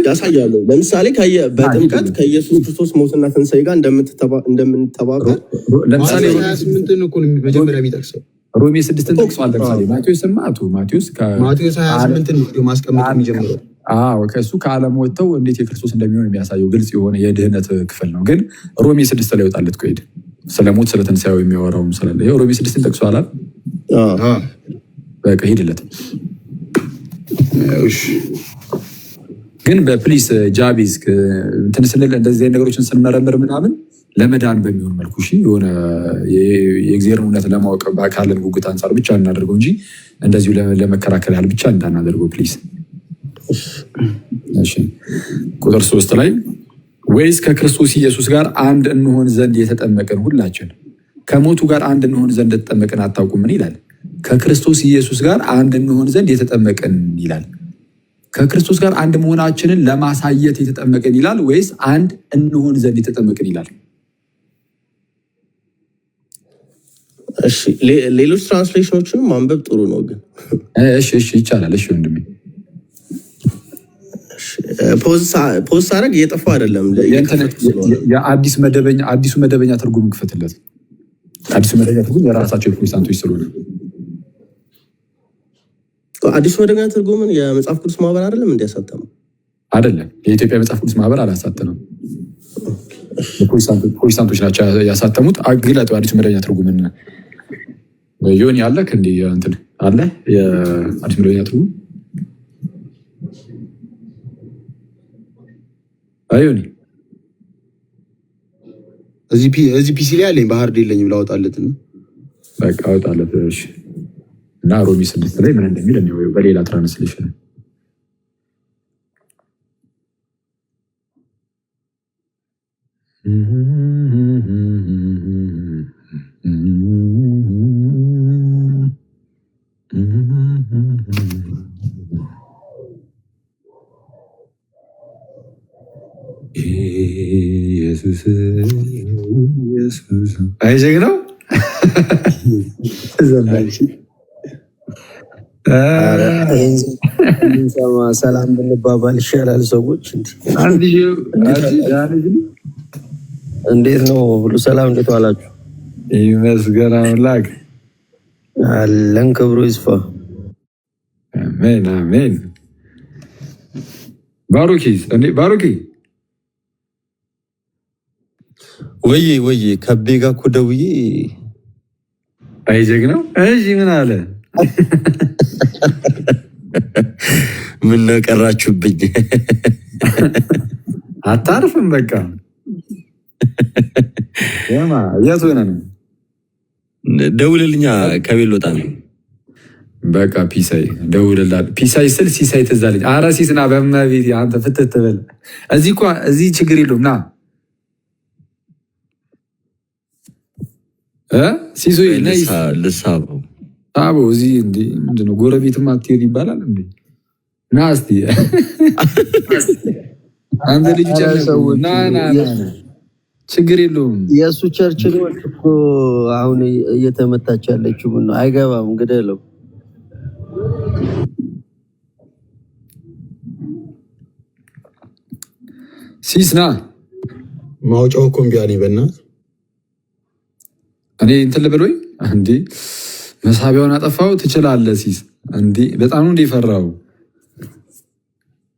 ያሳያሉ። ለምሳሌ በጥምቀት ከኢየሱስ ክርስቶስ ሞትና ትንሣኤ ጋር እንደምንተባበር ለምሳሌ መጀመሪያ የሚጠቅሰው ሮሜ 6ን ጠቅሷል። ለምሳሌ ማቴዎስ 28ን ማስቀመጥ የሚጀምረው ከእሱ ከዓለም ወጥተው እንዴት የክርስቶስ እንደሚሆን የሚያሳየው ግልጽ የሆነ የድህነት ክፍል ነው። ግን ሮሜ 6 ላይ ወጣለት ከሄድ ስለ ሞት ስለ ትንሣኤው የሚያወራውም ስላለ ሮሜ 6ን ጠቅሷል። በቃ ሄድለት። ግን በፕሊስ ጃቢዝ እንትን ስንል እንደዚህ ነገሮችን ስንመረምር ምናምን ለመዳን በሚሆን መልኩ የሆነ የእግዚአብሔር እውነት ለማወቅ ካለን ጉጉት አንጻር ብቻ እናደርገው እንጂ እንደዚሁ ለመከራከል ያህል ብቻ እንዳናደርገው ፕሊስ። ቁጥር 3 ላይ ወይስ ከክርስቶስ ኢየሱስ ጋር አንድ እንሆን ዘንድ የተጠመቅን ሁላችን ከሞቱ ጋር አንድ እንሆን ዘንድ የተጠመቅን አታውቁምን ይላል። ከክርስቶስ ኢየሱስ ጋር አንድ እንሆን ዘንድ የተጠመቅን ይላል። ከክርስቶስ ጋር አንድ መሆናችንን ለማሳየት የተጠመቅን ይላል ወይስ አንድ እንሆን ዘንድ የተጠመቅን ይላል? እሺ ሌሎች ትራንስሌሽኖችን ማንበብ ጥሩ ነው ግን እሺ ይቻላል። እሺ ወንድሜ ፖስት አረግ እየጠፋ አይደለም። አዲሱ መደበኛ ትርጉም ክፈትለት። አዲሱ መደበኛ ትርጉም የራሳቸው ፕሮቴስታንቶች ስለሆነ አዲሱ መደበኛ ትርጉምን የመጽሐፍ ቅዱስ ማህበር አይደለም እንዲያሳተመው አይደለም። የኢትዮጵያ መጽሐፍ ቅዱስ ማህበር አላሳተመም። ፕሮቴስታንቶች ናቸው ያሳተሙት። አግለጡ አዲሱ መደበኛ ትርጉምን ዮኒ አለ እንዴ? እንትን አለ የአዲሱ መደበኛ ትርጉም አዮኒ እዚህ ፒሲ ላይ አለኝ። በሃርድ የለኝም ላወጣለት ነው። በቃ አወጣለት። እሺ እና ሮሜ 6 ላይ ምን እንደሚል ነው በሌላ ትራንስሌሽን አይዘግ ነው ሰላም ብንባባል ይሻላል። ሰዎች እንዴት ነው? ሁሉ ሰላም? እንዴት ዋላችሁ? ይመስገን አምላክ አለን። ክብሩ ይስፋ። አሜን አሜን። ባሩኪ ወይ ከቤ ጋር እኮ ደውዬ አይጀግ ነው። እሺ ምን አለ? ምን ነው ቀራችሁብኝ? አታርፍም በቃ የት ሆነ ነው? ደውልልኛ ከቤት ልወጣ ነው። በቃ ፒሳይ ደውልላል። ፒሳይ ስል ሲሳይ ትዛለች። ኧረ ሲስና በመቤት አንተ ፍትት ትበል። እዚህ ችግር የለውም ና ሲሶ ልሳበው አቦ እዚህ እንደ ምንድን ነው ጎረቤትም አትሄድ ይባላል እንዴ? ና እስቲ አንተ ልጅ ና ችግር የለውም። የእሱ ቸርች ልወች እኮ አሁን እየተመታች ያለችው ምን ነው? አይገባም ግደለው። ሲስና ማውጫው እኮ እምቢ አለኝ። በእናትህ እኔ እንትን ልበል ወይ እንዴ? መሳቢያውን አጠፋው። ትችላለህ ሲስ እንዴ? በጣም ነው እንደ ፈራው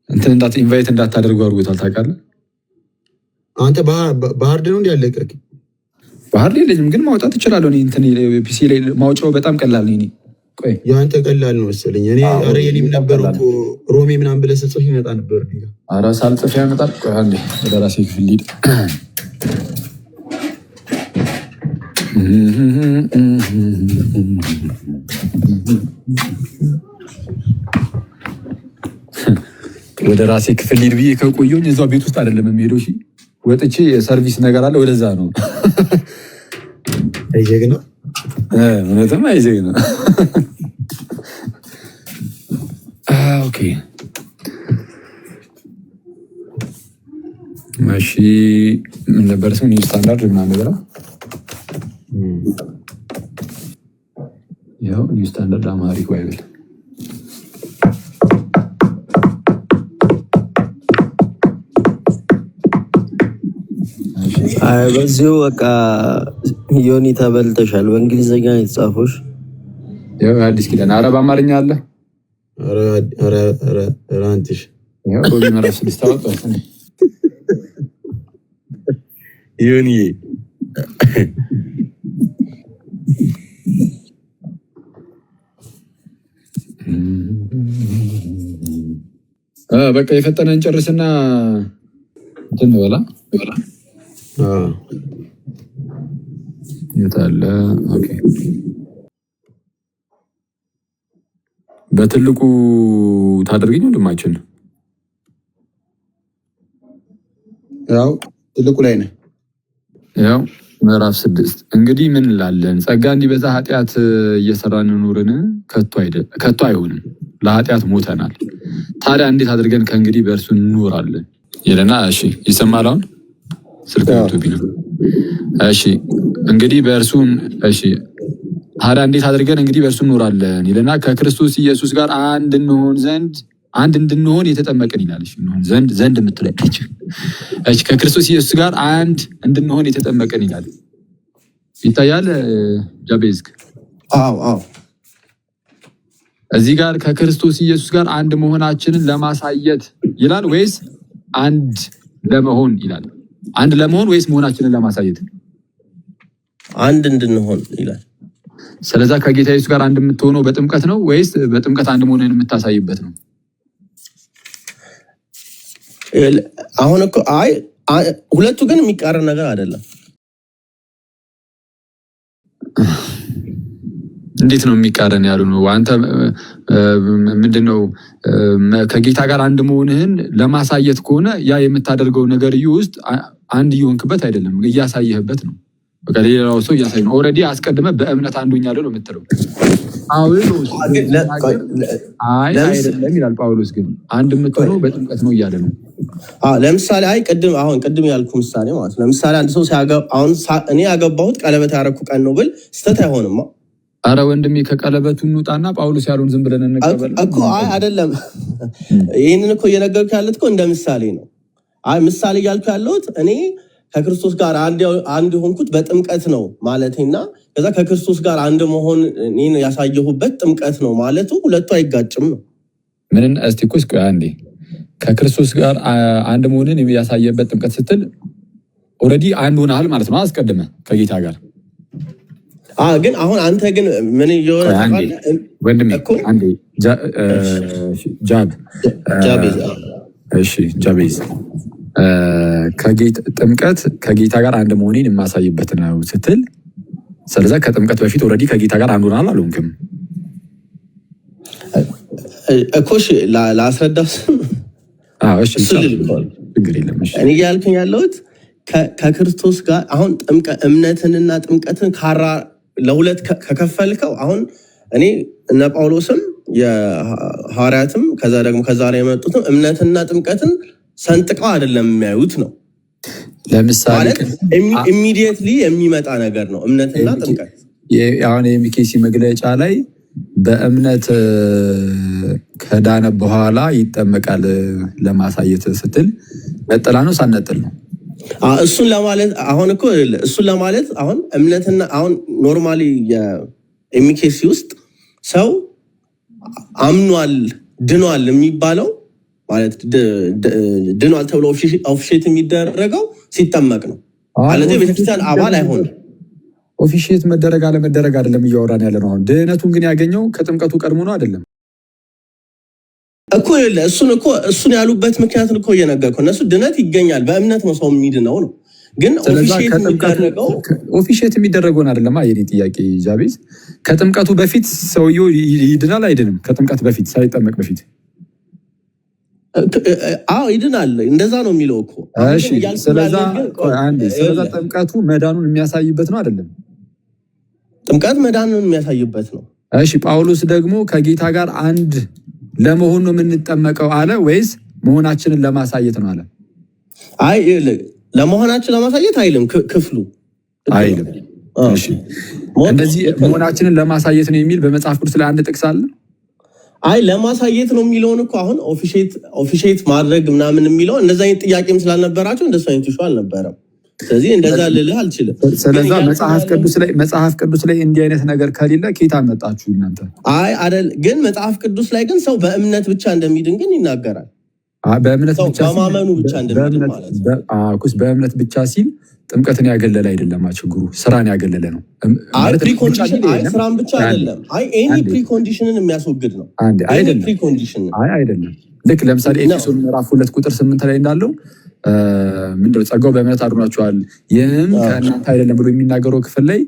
እንትን ኢንቫይት እንዳታደርጉ አድርጎታል። ታውቃለህ አንተ ባህር ነው እንዲ ያለቀቅ። ባህር የለኝም ግን ማውጣት እችላለሁ። እኔ እንትን ፒሲ ላይ ማውጫው በጣም ቀላል ነው። እኔ ቆይ ያንተ ቀላል ነው መሰለኝ። እኔ አረ የኔም ነበር እኮ ሮሜ ምናምን ብለህ ስትጽፍ ይመጣ ነበር። አረ ሳልጽፍ ያመጣል። ቆይ አንዴ ወደ ራሴ ክፍል ልሂድ። ወደ ራሴ ክፍል ልሂድ ብዬ ከቆየሁኝ እዛው ቤት ውስጥ አይደለም የምሄደው። እሺ ወጥቼ የሰርቪስ ነገር አለ፣ ወደዛ ነው። አይዘግ ነው እውነትም አይዘግ ነው። ኦኬ እሺ ምን ነበር ስሙ? ኒው ስታንዳርድ ምናምን ነገር ያው ኒው ስታንዳርድ አማሪክ ባይብል በዚሁ በቃ ዮኒ ተበልተሻል። በእንግሊዝኛ የተጻፈሽ ያው አዲስ ኪዳን አረብ አማርኛ አለ። ኧረ አንተሽ ያው ሮቢ ምዕራፍ 6 ታወጣው ዮኒ በቃ የፈጠነን ጨርስና እንትን በላ የታለ? ኦኬ በትልቁ ታደርገኝ ወንድማችን። ያው ትልቁ ላይ ነህ። ያው ምዕራፍ 6 እንግዲህ ምን እንላለን? ጸጋ እንዲበዛ ኃጢአት እየሰራን ኑርን? ከቶ አይሆንም። ለኃጢአት ሞተናል። ታዲያ እንዴት አድርገን ከእንግዲህ በእርሱ እንኖራለን ይለና፣ እሺ ይሰማል አሁን ስልክ ዩቲዩብ ነው። እሺ እንግዲህ በእርሱ እሺ ታዲያ እንዴት አድርገን እንግዲህ በእርሱ እንኖራለን ይለና፣ ከክርስቶስ ኢየሱስ ጋር አንድ እንድንሆን የተጠመቅን ይላል። እሺ እንሆን ዘንድ የምትለች እሺ ከክርስቶስ ኢየሱስ ጋር አንድ እንድንሆን የተጠመቅን ይላል። ይታያል ጃቤዝክ? አዎ እዚህ ጋር ከክርስቶስ ኢየሱስ ጋር አንድ መሆናችንን ለማሳየት ይላል ወይስ አንድ ለመሆን ይላል? አንድ ለመሆን ወይስ መሆናችንን ለማሳየት? አንድ እንድንሆን ይላል። ስለዛ ከጌታ ኢየሱስ ጋር አንድ የምትሆነው በጥምቀት ነው ወይስ በጥምቀት አንድ መሆንን የምታሳይበት ነው? አሁን እኮ ሁለቱ ግን የሚቃረን ነገር አይደለም። እንዴት ነው የሚቃረን ያሉ ነው? አንተ ምንድነው ከጌታ ጋር አንድ መሆንህን ለማሳየት ከሆነ ያ የምታደርገው ነገር ውስጥ አንድ እየሆንክበት አይደለም፣ እያሳየህበት ነው። በቃ ሌላው ሰው እያሳየ ነው። ኦልሬዲ አስቀድመህ በእምነት አንዱኛለሁ ነው የምትለው። ጳውሎስ አይደለም ይላል። ጳውሎስ ግን አንድ የምትሆነው በጥምቀት ነው እያለ ነው። ለምሳሌ ቅድም ያልኩ ምሳሌ ማለት ለምሳሌ አንድ ሰው እኔ ያገባሁት ቀለበት ያደረኩ ቀን ነው ብል ስተት አይሆንም። አረ ወንድሜ ከቀለበቱ እንውጣና ጳውሎስ ያሉን ዝም ብለን እንቀበል እኮ። አይ አይደለም፣ ይህንን እኮ እየነገርኩ ያለሁት እኮ እንደ ምሳሌ ነው። አይ ምሳሌ እያልኩ ያለሁት እኔ ከክርስቶስ ጋር አንድ የሆንኩት በጥምቀት ነው ማለቴና ከዛ ከክርስቶስ ጋር አንድ መሆን እኔን ያሳየሁበት ጥምቀት ነው ማለቱ ሁለቱ አይጋጭም ነው። ምንን እስቲ እኮ እስኪ አንዴ ከክርስቶስ ጋር አንድ መሆንን ያሳየበት ጥምቀት ስትል ኦልሬዲ አንድ ሆነሃል ማለት ነው አስቀድመ ከጌታ ጋር። ግን አሁን አንተ ግን ምን እየሆነ ወንድሜ አንዴ ጃቤዝ ጥምቀት ከጌታ ጋር አንድ መሆኔን የማሳይበት ነው ስትል፣ ስለዛ ከጥምቀት በፊት ኦልሬዲ ከጌታ ጋር አንድ ሆነሃል አልሆንክም እኮ። ላስረዳው እኔ እያልኩኝ ያለሁት ከክርስቶስ ጋር አሁን እምነትንና ጥምቀትን ለሁለት ከከፈልከው አሁን እኔ እነ ጳውሎስም የሐዋርያትም ከዛ ደግሞ ከዛ ላይ የመጡትም እምነትና ጥምቀትን ሰንጥቀው አይደለም የሚያዩት ነው። ለምሳሌ ኢሚዲየትሊ የሚመጣ ነገር ነው እምነትና ጥምቀት። አሁን የሚኬሲ መግለጫ ላይ በእምነት ከዳነ በኋላ ይጠመቃል ለማሳየት ስትል ነጠላ ነው ሳነጥል ነው እሱን ለማለት አሁን እኮ እሱን ለማለት አሁን እምነትና አሁን ኖርማሊ የኤምኬሲ ውስጥ ሰው አምኗል ድኗል የሚባለው ማለት ድኗል ተብሎ ኦፊሼት የሚደረገው ሲጠመቅ ነው ማለት ቤተክርስቲያን አባል አይሆንም። ኦፊሼት መደረግ አለመደረግ አይደለም እያወራን ያለ ነው። አሁን ድህነቱን ግን ያገኘው ከጥምቀቱ ቀድሞ ነው አይደለም እኮ እሱን ያሉበት ምክንያት እኮ እየነገርኩህ እነሱ ድነት ይገኛል በእምነት ነው ሰው የሚድነው ነው። ግን ኦፊሼት የሚደረገውን አይደለም የኔ ጥያቄ ጃቤዝ። ከጥምቀቱ በፊት ሰውየው ይድናል አይድንም? ከጥምቀት በፊት ሳይጠመቅ በፊት ይድናል። እንደዛ ነው የሚለው እኮ። ስለዛ ጥምቀቱ መዳኑን የሚያሳይበት ነው አይደለም? ጥምቀት መዳኑን የሚያሳይበት ነው። እሺ ጳውሎስ ደግሞ ከጌታ ጋር አንድ ለመሆን ነው የምንጠመቀው አለ ወይስ መሆናችንን ለማሳየት ነው አለ? አይ ለመሆናችን ለማሳየት አይልም ክፍሉ አይልም። እሺ እንደዚህ መሆናችንን ለማሳየት ነው የሚል በመጽሐፍ ቅዱስ ላይ አንድ ጥቅስ አለ? አይ ለማሳየት ነው የሚለውን እኮ አሁን ኦፊሼት ማድረግ ምናምን የሚለው እንደዛ አይነት ጥያቄም ስላልነበራቸው እንደሱ አይነት ኢሹ አልነበረም። ስለዚህ እንደዛ ልልህ አልችልም። ስለዛ መጽሐፍ ቅዱስ ላይ እንዲህ አይነት ነገር ከሌለ ከየት አመጣችሁ እናንተ? አይ አይደል፣ ግን መጽሐፍ ቅዱስ ላይ ግን ሰው በእምነት ብቻ እንደሚድን ግን ይናገራል። በእምነት ብቻ በማመኑ ብቻ እንደሚድን ማለት ነው። በእምነት ብቻ ሲል ጥምቀትን ያገለለ አይደለም ችግሩ፣ ስራን ያገለለ ነው። ስራን ብቻ አይደለም። ኤኒ ፕሪኮንዲሽንን የሚያስወግድ ነው። አይደለም። ልክ ለምሳሌ ኤፌሶን ምዕራፍ 2 ቁጥር 8 ላይ እንዳለው ምንድነው ጸጋው በእምነት አድኗቸዋል፣ ይህም ከእናንተ አይደለም ብሎ የሚናገረው ክፍል ላይ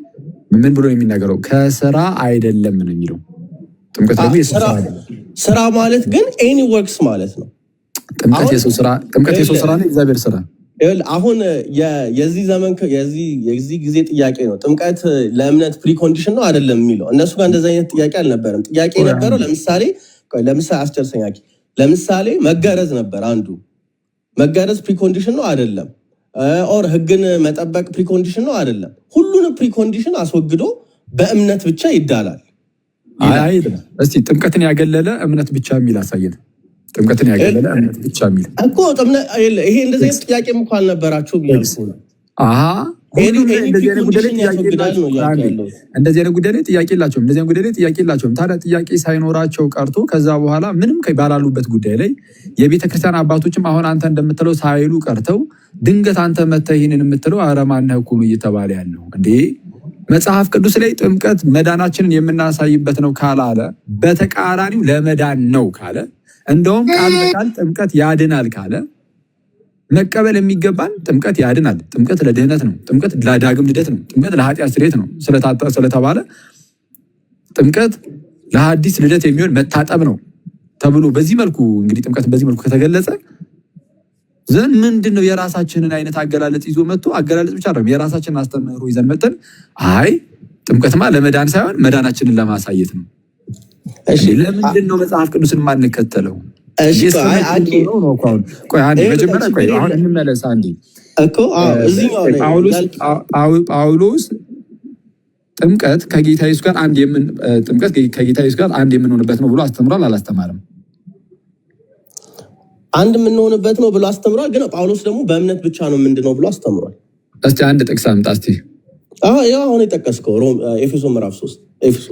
ምን ብሎ የሚናገረው? ከስራ አይደለም ነው የሚለው። ጥምቀት ደግሞ ስራ ማለት ግን ኤኒ ወርክስ ማለት ነው። ጥምቀት የሰው ስራ ነው፣ እግዚአብሔር ስራ። አሁን የዚህ ዘመን የዚህ ጊዜ ጥያቄ ነው ጥምቀት ለእምነት ፕሪኮንዲሽን ነው አይደለም የሚለው። እነሱ ጋር እንደዚህ አይነት ጥያቄ አልነበረም። ጥያቄ ነበረው ለምሳሌ አስጨርሰኛ። ለምሳሌ መገረዝ ነበር አንዱ። መገረዝ ፕሪኮንዲሽን ነው አይደለም? ኦር ህግን መጠበቅ ፕሪኮንዲሽን ነው አይደለም? ሁሉንም ፕሪኮንዲሽን አስወግዶ በእምነት ብቻ ይዳላል። እስቲ ጥምቀትን ያገለለ እምነት ብቻ የሚል አሳየን። ጥምቀትን ያገለለ እምነት ብቻ የሚል እኮ ይሄ እንደዚህ አይነት ጥያቄም እኮ አልነበራቸውም እያልኩ ነው። እንደዚህ አይነት ጉዳይ ላይ ጥያቄ የላቸውም። ታዲያ ጥያቄ ሳይኖራቸው ቀርቶ ከዛ በኋላ ምንም ባላሉበት ጉዳይ ላይ የቤተክርስቲያን አባቶችም አሁን አንተ እንደምትለው ሳይሉ ቀርተው ድንገት አንተ መተህ ይህንን የምትለው ኧረ ማነህ እኮ ነው እየተባለ ያለው እንዴ። መጽሐፍ ቅዱስ ላይ ጥምቀት መዳናችንን የምናሳይበት ነው ካላለ፣ በተቃራኒው ለመዳን ነው ካለ፣ እንደውም ቃል በቃል ጥምቀት ያድናል ካለ መቀበል የሚገባን ጥምቀት ያድናል፣ ጥምቀት ለድህነት ነው፣ ጥምቀት ለዳግም ልደት ነው፣ ጥምቀት ለኃጢአት ስርየት ነው ስለተባለ ጥምቀት ለሐዲስ ልደት የሚሆን መታጠብ ነው ተብሎ በዚህ መልኩ እንግዲህ ጥምቀት በዚህ መልኩ ከተገለጸ ዘን ምንድን ነው የራሳችንን አይነት አገላለጽ ይዞ መጥቶ አገላለጽ ብቻ አይደለም የራሳችንን አስተምህሮ ይዘን መጥተን አይ ጥምቀትማ ለመዳን ሳይሆን መዳናችንን ለማሳየት ነው። ለምንድን ነው መጽሐፍ ቅዱስን ማንከተለው? አሁን እንመለስ። ጳውሎስ ጥምቀት ከጌታ ኢየሱስ ጋር አንድ የምንሆንበት ነው ብሎ አስተምሯል አላስተማርም? አንድ የምንሆንበት ነው ብሎ አስተምሯል። ግን ጳውሎስ ደግሞ በእምነት ብቻ ነው ምንድነው ብሎ አስተምሯል። እስቲ አንድ ጥቅስ አምጣ እስቲ። ያው አሁን የጠቀስከው ኤፌሶ ምዕራፍ 3 ኤፌሶ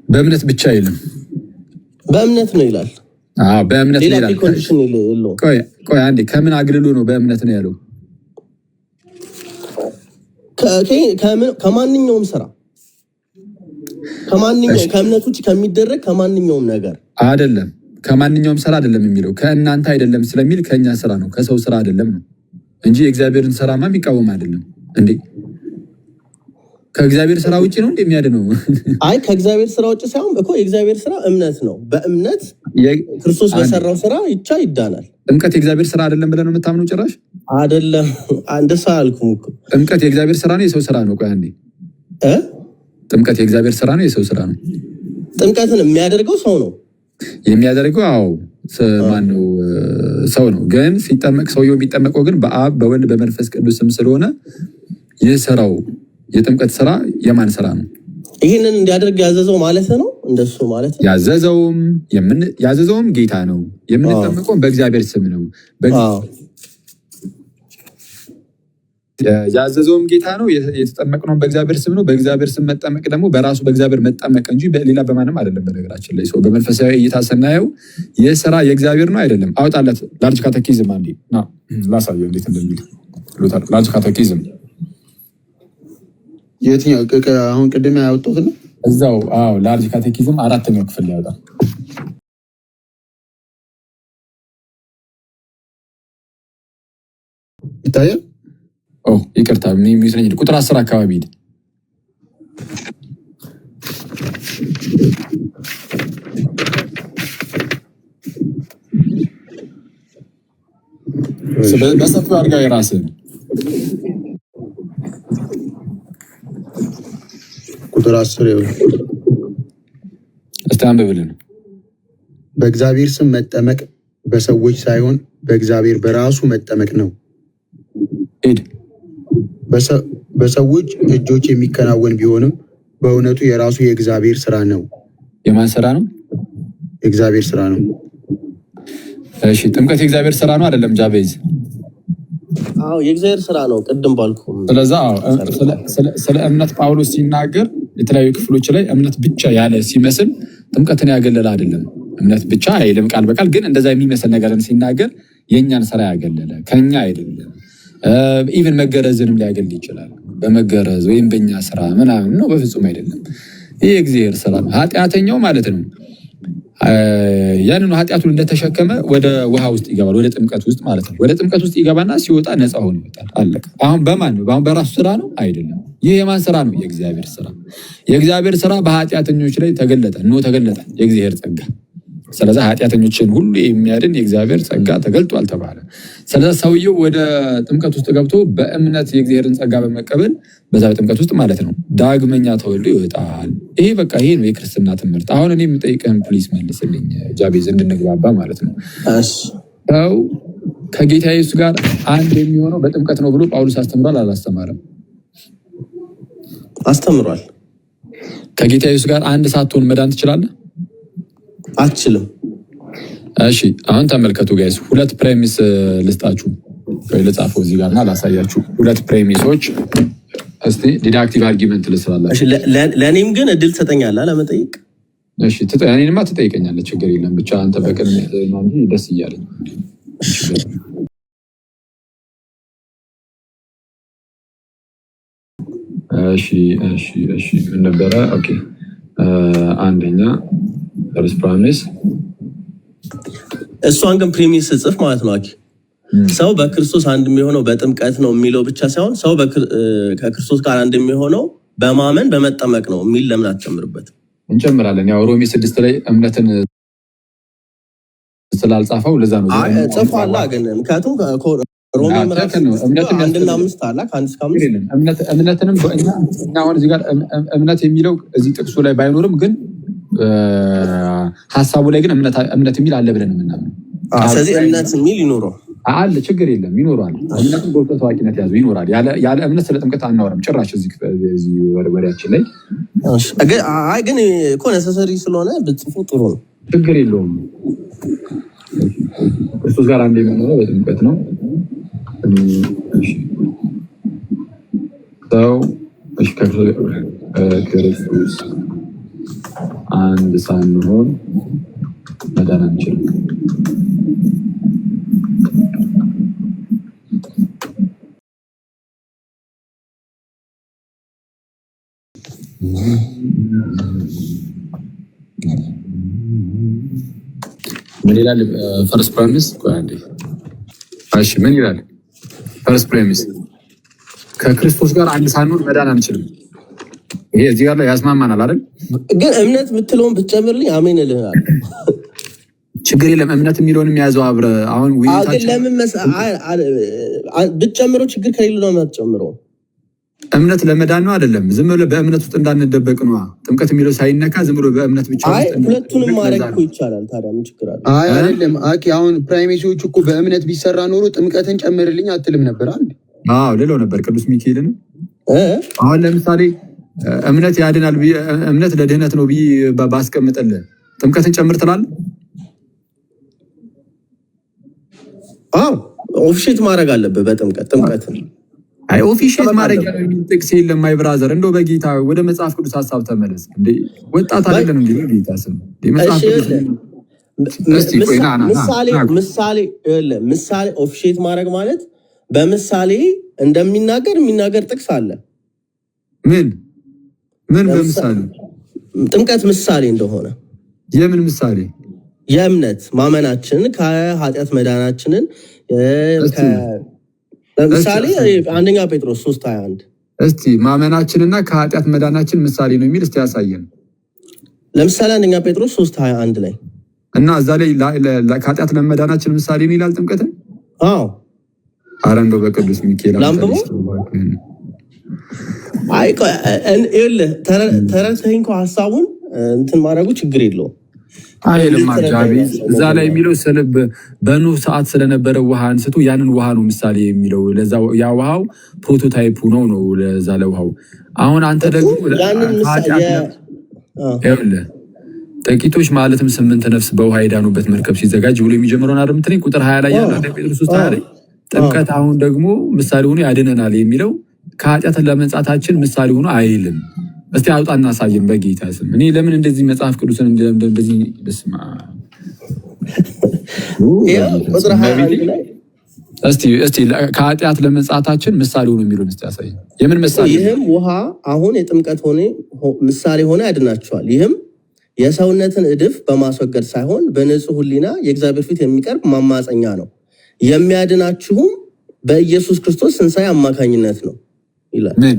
በእምነት ብቻ አይልም፣ በእምነት ነው ይላል። በእምነት ነው ይላል። ቆይ አንዴ፣ ከምን አግልሎ ነው በእምነት ነው ያለው? ከማንኛውም ስራ ከእምነት ውጭ ከሚደረግ ከማንኛውም ነገር አይደለም። ከማንኛውም ስራ አይደለም የሚለው፣ ከእናንተ አይደለም ስለሚል ከኛ ስራ ነው፣ ከሰው ስራ አይደለም ነው እንጂ የእግዚአብሔርን ስራማ የሚቃወም አይደለም እንዴ። ከእግዚአብሔር ስራ ውጭ ነው እንደሚያድነው? አይ ከእግዚአብሔር ስራ ውጭ ሳይሆን እኮ የእግዚአብሔር ስራ እምነት ነው። በእምነት ክርስቶስ በሰራው ስራ ይቻ ይዳናል። ጥምቀት የእግዚአብሔር ስራ አይደለም ብለህ ነው የምታምነው? ጭራሽ አይደለም። እንደዛ አልኩም እኮ። ጥምቀት የእግዚአብሔር ስራ ነው የሰው ስራ ነው? ቆይ አንዴ፣ ጥምቀት የእግዚአብሔር ስራ ነው የሰው ስራ ነው? ጥምቀትን የሚያደርገው ሰው ነው የሚያደርገው። አዎ ማነው? ሰው ነው። ግን ሲጠመቅ ሰውየው የሚጠመቀው ግን በአብ በወልድ በመንፈስ ቅዱስ ስም ስለሆነ ይህ ስራው የጥምቀት ስራ የማን ስራ ነው? ይህንን እንዲያደርግ ያዘዘው ማለት ነው። እንደሱ ማለት ነው። ያዘዘውም ጌታ ነው። የምንጠመቀውም በእግዚአብሔር ስም ነው። ያዘዘውም ጌታ ነው። የተጠመቅነው በእግዚአብሔር ስም ነው። በእግዚአብሔር ስም መጠመቅ ደግሞ በራሱ በእግዚአብሔር መጠመቅ እንጂ ሌላ በማንም አይደለም። በነገራችን ላይ ሰው በመንፈሳዊ እይታ ስናየው ይህ ስራ የእግዚአብሔር ነው አይደለም። አውጣለት ላርጅ ካተኪዝም አንዴ ላሳየው እንዴት እንደሚል ላርጅ ካተኪዝም የትኛው አሁን ቅድም ያወጣሁት ነው እዛው። ላርጅ ካቴኪዝም 4ኛው ክፍል ላይ ያወጣል። ይታያል። ይቅርታ የሚመስለኝ ቁጥር 10 አካባቢ ሄድ። በሰፊው አድርጋ የራስህን ቁጥር 10 ይሁን እስቲ አንብብልን። በእግዚአብሔር ስም መጠመቅ በሰዎች ሳይሆን በእግዚአብሔር በራሱ መጠመቅ ነው። በሰዎች እጆች የሚከናወን ቢሆንም በእውነቱ የራሱ የእግዚአብሔር ስራ ነው። የማን ስራ ነው? የእግዚአብሔር ስራ ነው። እሺ ጥምቀት የእግዚአብሔር ስራ ነው አይደለም? ጃቤዝ የእግዚአብሔር ስራ ነው። ቅድም ባልኩ። ስለዛ ስለ እምነት ጳውሎስ ሲናገር የተለያዩ ክፍሎች ላይ እምነት ብቻ ያለ ሲመስል ጥምቀትን ያገለለ አይደለም። እምነት ብቻ አይልም ቃል በቃል ግን እንደዛ የሚመስል ነገርን ሲናገር የእኛን ስራ ያገለለ ከኛ አይደለም። ኢቨን መገረዝንም ሊያገል ይችላል። በመገረዝ ወይም በእኛ ስራ ምናምን ነው፣ በፍጹም አይደለም። ይህ የእግዚአብሔር ስራ ነው። ኃጢአተኛው ማለት ነው ያንን ኃጢአቱን እንደተሸከመ ወደ ውሃ ውስጥ ይገባል፣ ወደ ጥምቀት ውስጥ ማለት ነው። ወደ ጥምቀት ውስጥ ይገባና ሲወጣ ነፃ ሆኖ ይወጣል። አለቀ። አሁን በማን ነው? አሁን በራሱ ስራ ነው አይደለም። ይህ የማን ስራ ነው? የእግዚአብሔር ስራ። የእግዚአብሔር ስራ በኃጢአተኞች ላይ ተገለጠ። ተገለጠ የእግዚአብሔር ጸጋ። ስለዚህ ኃጢአተኞችን ሁሉ የሚያድን የእግዚአብሔር ጸጋ ተገልጧል ተባለ። ስለዚህ ሰውየው ወደ ጥምቀት ውስጥ ገብቶ በእምነት የእግዚአብሔርን ጸጋ በመቀበል በዛ በጥምቀት ውስጥ ማለት ነው ዳግመኛ ተወልዶ ይወጣል። ይሄ በቃ ይሄ ነው የክርስትና ትምህርት። አሁን እኔ የምጠይቅህን ፕሊስ መልስልኝ ጃቤዝ፣ እንድንግባባ ማለት ነው። ሰው ከጌታ ኢየሱስ ጋር አንድ የሚሆነው በጥምቀት ነው ብሎ ጳውሎስ አስተምሯል አላስተማረም? አስተምሯል። ከጌታ ኢየሱስ ጋር አንድ ሳትሆን መዳን ትችላለህ? አትችልም። እሺ አሁን ተመልከቱ ጋይስ፣ ሁለት ፕሬሚስ ልስጣችሁ። ለጻፈው እዚህ ጋርና ላሳያችሁ ሁለት ፕሬሚሶች። እስቲ ዲዳክቲቭ አርጊመንት ልስራላችሁ። እሺ ለኔም ግን እድል ትሰጠኛለህ ለመጠየቅ? እሺ እኔንማ ትጠይቀኛለህ፣ ችግር የለም። ብቻ አንተ በቅንነት ነው እንጂ ደስ እያለኝ። እሺ ምን ነበረ? ኦኬ አንደኛ ፈርስት ፕሬሚስ፣ እሷን ግን ፕሬሚስ ጽፍ ማለት ነው አኪ ሰው በክርስቶስ አንድ የሚሆነው በጥምቀት ነው የሚለው ብቻ ሳይሆን ሰው ከክርስቶስ ጋር አንድ የሚሆነው በማመን በመጠመቅ ነው የሚል ለምን አትጨምርበት? እንጨምራለን። ያው ሮሜ 6 ላይ እምነትን ስላልጻፈው ለዛ ነው ጽፏላ። ግን ምክንያቱም ሮሜ ምዕራፍ 1-5 አለ ከ1 እስከ 5 እምነትንም እኛ አሁን እዚህ ጋር እምነት የሚለው እዚህ ጥቅሱ ላይ ባይኖርም ግን ሀሳቡ ላይ ግን እምነት የሚል አለ ብለን የምናምነው። ስለዚህ እምነት የሚል ይኖረው አለ ችግር የለም ይኖራል። እምነትም በእውቀት ታዋቂነት ያዙ ይኖራል። ያለ እምነት ስለ ጥምቀት አናወራም ጭራሽ እዚህ ወሬያችን ላይ። ግን እኮ ነሰሰሪ ስለሆነ ብጽፉ ጥሩ ነው። ችግር የለውም። ክርስቶስ ጋር አንድ የምንሆነው በጥምቀት ነው። ሰው ከክርስቶስ አንድ ሳንሆን መዳን አንችልም። ምን ይላል ፈርስት ፕሬሚስ? እሺ ምን ይላል ፈርስት ፕሬሚስ? ከክርስቶስ ጋር አንድ ሳንሆን መዳን አንችልም። ይሄ እዚህ ጋር ላይ ያስማማናል አይደል? ግን እምነት የምትለውን ብትጨምርልኝ አሜን እልሃለሁ። ችግር የለም። እምነት የሚለውን የሚያዘው አብረ አሁን ግን ለምን ብትጨምረው ችግር ከሌለ ነው የምትጨምረው። እምነት ለመዳን ነው አይደለም። ዝም ብሎ በእምነት ውስጥ እንዳንደበቅ ነው። ጥምቀት የሚለው ሳይነካ ዝም ብሎ በእምነት ብቻ አይ ሁለቱንም ማድረግ እኮ ይቻላል። ታዲያ ምን ችግር አለ? አይ አይደለም አኪ አሁን ፕራይሜሲዎቹ እኮ በእምነት ቢሰራ ኖሮ ጥምቀትን ጨምርልኝ አትልም ነበር አይደል? አዎ ልለው ነበር ቅዱስ ሚካኤልን። አሁን ለምሳሌ እምነት ያድናል እምነት ለድህነት ነው ብዬ ባስቀምጥልህ ጥምቀትን ጨምር ትላለህ? አዎ ኦፊሼት ማድረግ አለብህ በጥምቀትን። አይ ኦፊሼት ማድረግ ያለው የሚል ጥቅስ የለም። ማይ ብራዘር እንደው በጌታ ወደ መጽሐፍ ቅዱስ ሐሳብ ተመለስ። እንዴ ወጣት አይደለም እንዴ? በጌታ ስም መጽሐፍ ቅዱስ ምሳሌ ኦፊሼት ማድረግ ማለት በምሳሌ የሚናገር ጥቅስ አለ። ምን በምሳሌ ጥምቀት ምሳሌ እንደሆነ የምን ምሳሌ? የእምነት ማመናችንን ከኃጢአት መዳናችንን ለምሳሌ አንደኛ ጴጥሮስ 3:21 እስቲ ማመናችንና ከኃጢአት መዳናችን ምሳሌ ነው የሚል እስቲ ያሳየን። ለምሳሌ አንደኛ ጴጥሮስ 3:21 ላይ እና እዛ ላይ ከኃጢአት ለመዳናችን ምሳሌ ነው ይላል ጥምቀትን። አዎ ኧረ እንደው በቅዱስ ሚካኤል ተረድተኸኝ እኮ ሀሳቡን እንትን ማድረጉ ችግር የለውም። አይልም አጃቢዝ እዛ ላይ የሚለው በኖህ ሰዓት ስለነበረ ውሃ አንስቶ ያንን ውሃ ነው ምሳሌ የሚለው። ለዛ ያ ውሃው ፕሮቶታይፑ ነው ለዛ ለውሃው። አሁን አንተ ደግሞ ጥቂቶች ማለትም 8 ነፍስ በውሃ የዳኑበት መርከብ ሲዘጋጅ ብሎ የሚጀምረውን አይደል የምትለኝ? ቁጥር 20 ላይ ያለው ጴጥሮስ 3:20 ላይ ጥምቀት አሁን ደግሞ ምሳሌ ሆኖ ያድነናል የሚለው ከኃጢአት ለመንጻታችን ምሳሌ ሆኖ አይልም። እስቲ አውጣና አሳየን በጌታ ስም። እኔ ለምን እንደዚህ መጽሐፍ ቅዱስን እንደዚህ በስማ ቁጥር 21 ላይ እስቲ ከኃጢአት ለመንጻታችን ምሳሌ ሆኖ የሚለውን እስቲ አሳየን። የምን ምሳሌ? ይህም ውሃ አሁን የጥምቀት ምሳሌ ሆኖ ያድናችኋል። ይህም የሰውነትን እድፍ በማስወገድ ሳይሆን በንጹህ ሕሊና የእግዚአብሔር ፊት የሚቀርብ ማማፀኛ ነው። የሚያድናችሁም በኢየሱስ ክርስቶስ ትንሣኤ አማካኝነት ነው ይላል። ምን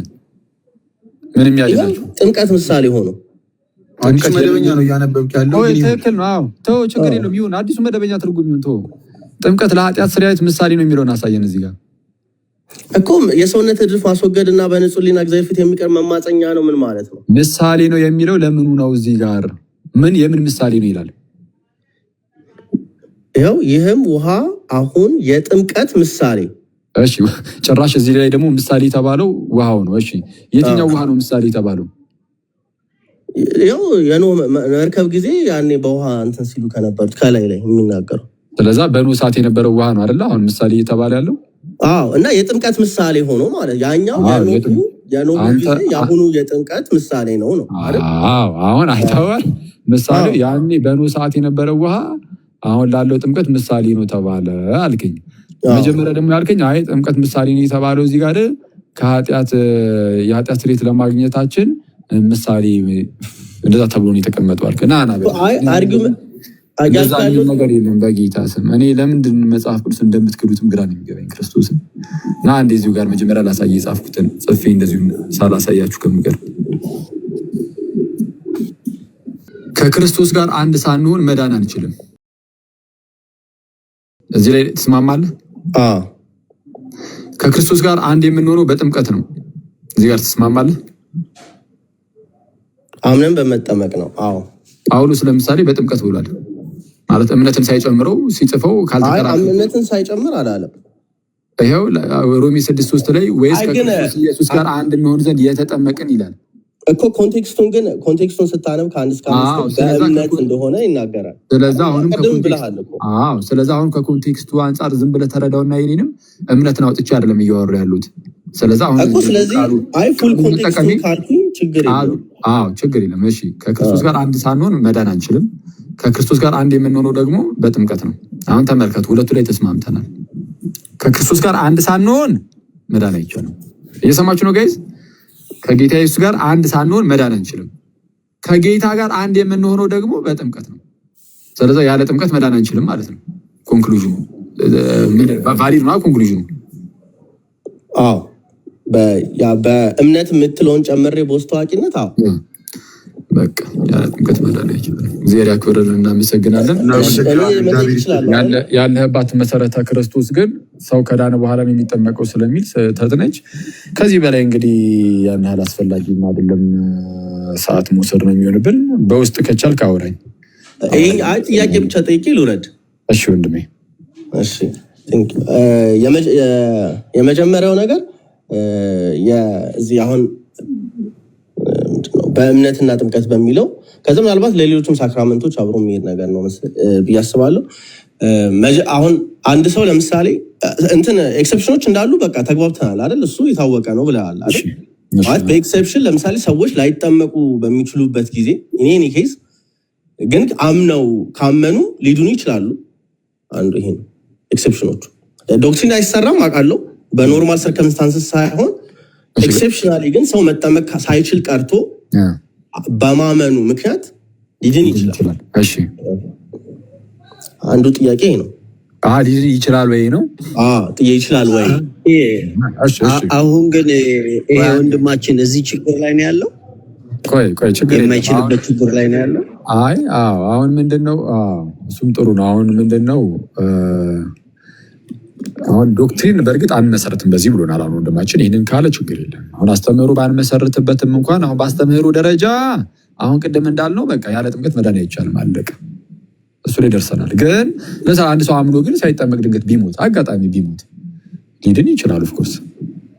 የሚያድናችሁ? ጥምቀት ምሳሌ ሆኖ አዲሱ መደበኛ ነው እያነበብክ ያለው። ትክክል ነው። አዎ ተው ችግር የለውም ይሁን። አዲሱ መደበኛ ትርጉም ይሁን ተው። ጥምቀት ለኃጢአት ስርየት ምሳሌ ነው የሚለውን አሳየን እዚህ ጋር እኮ። የሰውነት እድፍ ማስወገድ እና በንጹህ ሕሊና እግዚአብሔር ፊት የሚቀርብ መማፀኛ ነው ምን ማለት ነው? ምሳሌ ነው የሚለው ለምኑ ነው? እዚህ ጋር የምን ምሳሌ ነው ይላል? ይኸው ይህም ውሃ አሁን የጥምቀት ምሳሌ። እሺ ጭራሽ እዚህ ላይ ደግሞ ምሳሌ የተባለው ውሃው ነው። እሺ የትኛው ውሃ ነው ምሳሌ የተባለው? ያው የኖህ መርከብ ጊዜ ያኔ በውሃ እንትን ሲሉ ከነበሩት ከላይ ላይ የሚናገረው። ስለዛ በኖህ ሰዓት የነበረው ውሃ ነው አይደለ? አሁን ምሳሌ እየተባለ ያለው። አዎ እና የጥምቀት ምሳሌ ሆኖ ማለት ያኛው የኖህ ጊዜ የአሁኑ የጥምቀት ምሳሌ ነው አይደል? አዎ አሁን አይተዋል። ምሳሌ ያኔ በኖህ ሰዓት የነበረው ውሃ አሁን ላለው ጥምቀት ምሳሌ ነው ተባለ አልከኝ። መጀመሪያ ደግሞ ያልከኝ አይ ጥምቀት ምሳሌ ነው የተባለው እዚህ ጋር የኃጢአት ስርየት ለማግኘታችን ምሳሌ እንደዛ ተብሎ ነው የተቀመጠው አልከ። ነገር የለም በጌታ ስም። እኔ ለምንድን መጽሐፍ ቅዱስ እንደምትክዱትም ግራ ነው የሚገባኝ ክርስቶስን። እንደዚሁ ጋር መጀመሪያ ላሳየ የጻፍኩትን ጽፌ እንደዚሁ ሳላሳያችሁ ከምቀር ከክርስቶስ ጋር አንድ ሳንሆን መዳን አንችልም። እዚህ ላይ ትስማማለህ? ከክርስቶስ ጋር አንድ የምንሆነው በጥምቀት ነው። እዚህ ጋር ትስማማለህ? አምነን በመጠመቅ ነው። አዎ ጳውሎስ ለምሳሌ በጥምቀት ብሏል። ማለት እምነትን ሳይጨምረው ሲጽፈው ካልተቀራረበ እምነትን ሳይጨምር አላለም። ይኸው ሮሜ 6:3 ላይ ወይስ ከክርስቶስ ኢየሱስ ጋር አንድ እንሆን ዘንድ የተጠመቅን ይላል እኮ። ኮንቴክስቱን ስታነብ ከ1 እስከ 5 በእምነት እንደሆነ ይናገራል። ስለዚህ አሁን ከኮንቴክስቱ አንጻር ዝም ብለህ ተረዳውና የኔንም እምነትን አውጥቼ አይደለም እያወሩ ያሉት። ስለዚህ ፉል ኮንቴክስቱን ካልኩኝ ችግር የለም። እሺ ከክርስቶስ ጋር አንድ ሳንሆን መዳን አንችልም። ከክርስቶስ ጋር አንድ የምንሆነው ደግሞ በጥምቀት ነው። አሁን ተመልከቱ፣ ሁለቱ ላይ ተስማምተናል። ከክርስቶስ ጋር አንድ ሳንሆን መዳን አይቻልም። እየሰማችሁ ነው ጋይዝ? ከጌታ ኢየሱስ ጋር አንድ ሳንሆን መዳን አንችልም። ከጌታ ጋር አንድ የምንሆነው ደግሞ በጥምቀት ነው። ስለዚህ ያለ ጥምቀት መዳን አንችልም ማለት ነው። ኮንክሉዥኑ ቫሊድ ነው። ኮንክሉዥኑ በእምነት የምትለውን ጨምሬ በውስጥ ታዋቂነት በቃ ያለ ጥምቀት መዳን አይችልም። እግዚአብሔር ያክብርልን። እናመሰግናለን። ያለህባት መሰረተ ክርስቶስ ግን ሰው ከዳነ በኋላ የሚጠመቀው ስለሚል ተጥነች። ከዚህ በላይ እንግዲህ ያን ያህል አስፈላጊ አይደለም። ሰዓት መውሰድ ነው የሚሆንብን። በውስጥ ከቻልክ አውራኝ። ጥያቄ ብቻ ጠይቄ ልውረድ። እሺ ወንድሜ። እሺ የመጀመሪያው ነገር እዚህ አሁን በእምነትና ጥምቀት በሚለው ከዛ ምናልባት ለሌሎችም ሳክራመንቶች አብሮ የሚሄድ ነገር ነው ብዬ አስባለሁ። አሁን አንድ ሰው ለምሳሌ እንትን ኤክሰፕሽኖች እንዳሉ በቃ ተግባብተናል አይደል? እሱ የታወቀ ነው ብለሃል አይደል? ማለት በኤክሰፕሽን ለምሳሌ ሰዎች ላይጠመቁ በሚችሉበት ጊዜ እኔ ኬዝ ግን ካመኑ ሊድኑ ይችላሉ። አንዱ ይሄ ነው ኤክሰፕሽኖቹ። ዶክትሪን አይሰራም አውቃለሁ፣ በኖርማል ሰርከምስታንስስ ሳይሆን ኤክሴፕሽናሊ ግን ሰው መጠመቅ ሳይችል ቀርቶ በማመኑ ምክንያት ሊድን ይችላል። እሺ አንዱ ጥያቄ ነው። ሊድን ይችላል ወይ ነው? ይችላል ወይ? አሁን ግን ይሄ ወንድማችን እዚህ ችግር ላይ ነው ያለው። ቆይ ችግር የማይችልበት ችግር ላይ ነው ያለው። አሁን ምንድነው? እሱም ጥሩ ነው። አሁን ምንድነው? አሁን ዶክትሪን በእርግጥ አንመሰርትም በዚህ ብሎናል። አሁን ወንድማችን ይህንን ካለ ችግር የለም። አሁን አስተምህሮ ባንመሰርትበትም እንኳን አሁን በአስተምህሮ ደረጃ አሁን ቅድም እንዳልነው በቃ ያለ ጥምቀት መዳን አይቻልም፣ አለቀ። እሱ ላይ ደርሰናል። ግን ለምሳሌ አንድ ሰው አምኖ ግን ሳይጠመቅ ድንገት ቢሞት አጋጣሚ ቢሞት ሊድን ይችላል። ኦፍኮርስ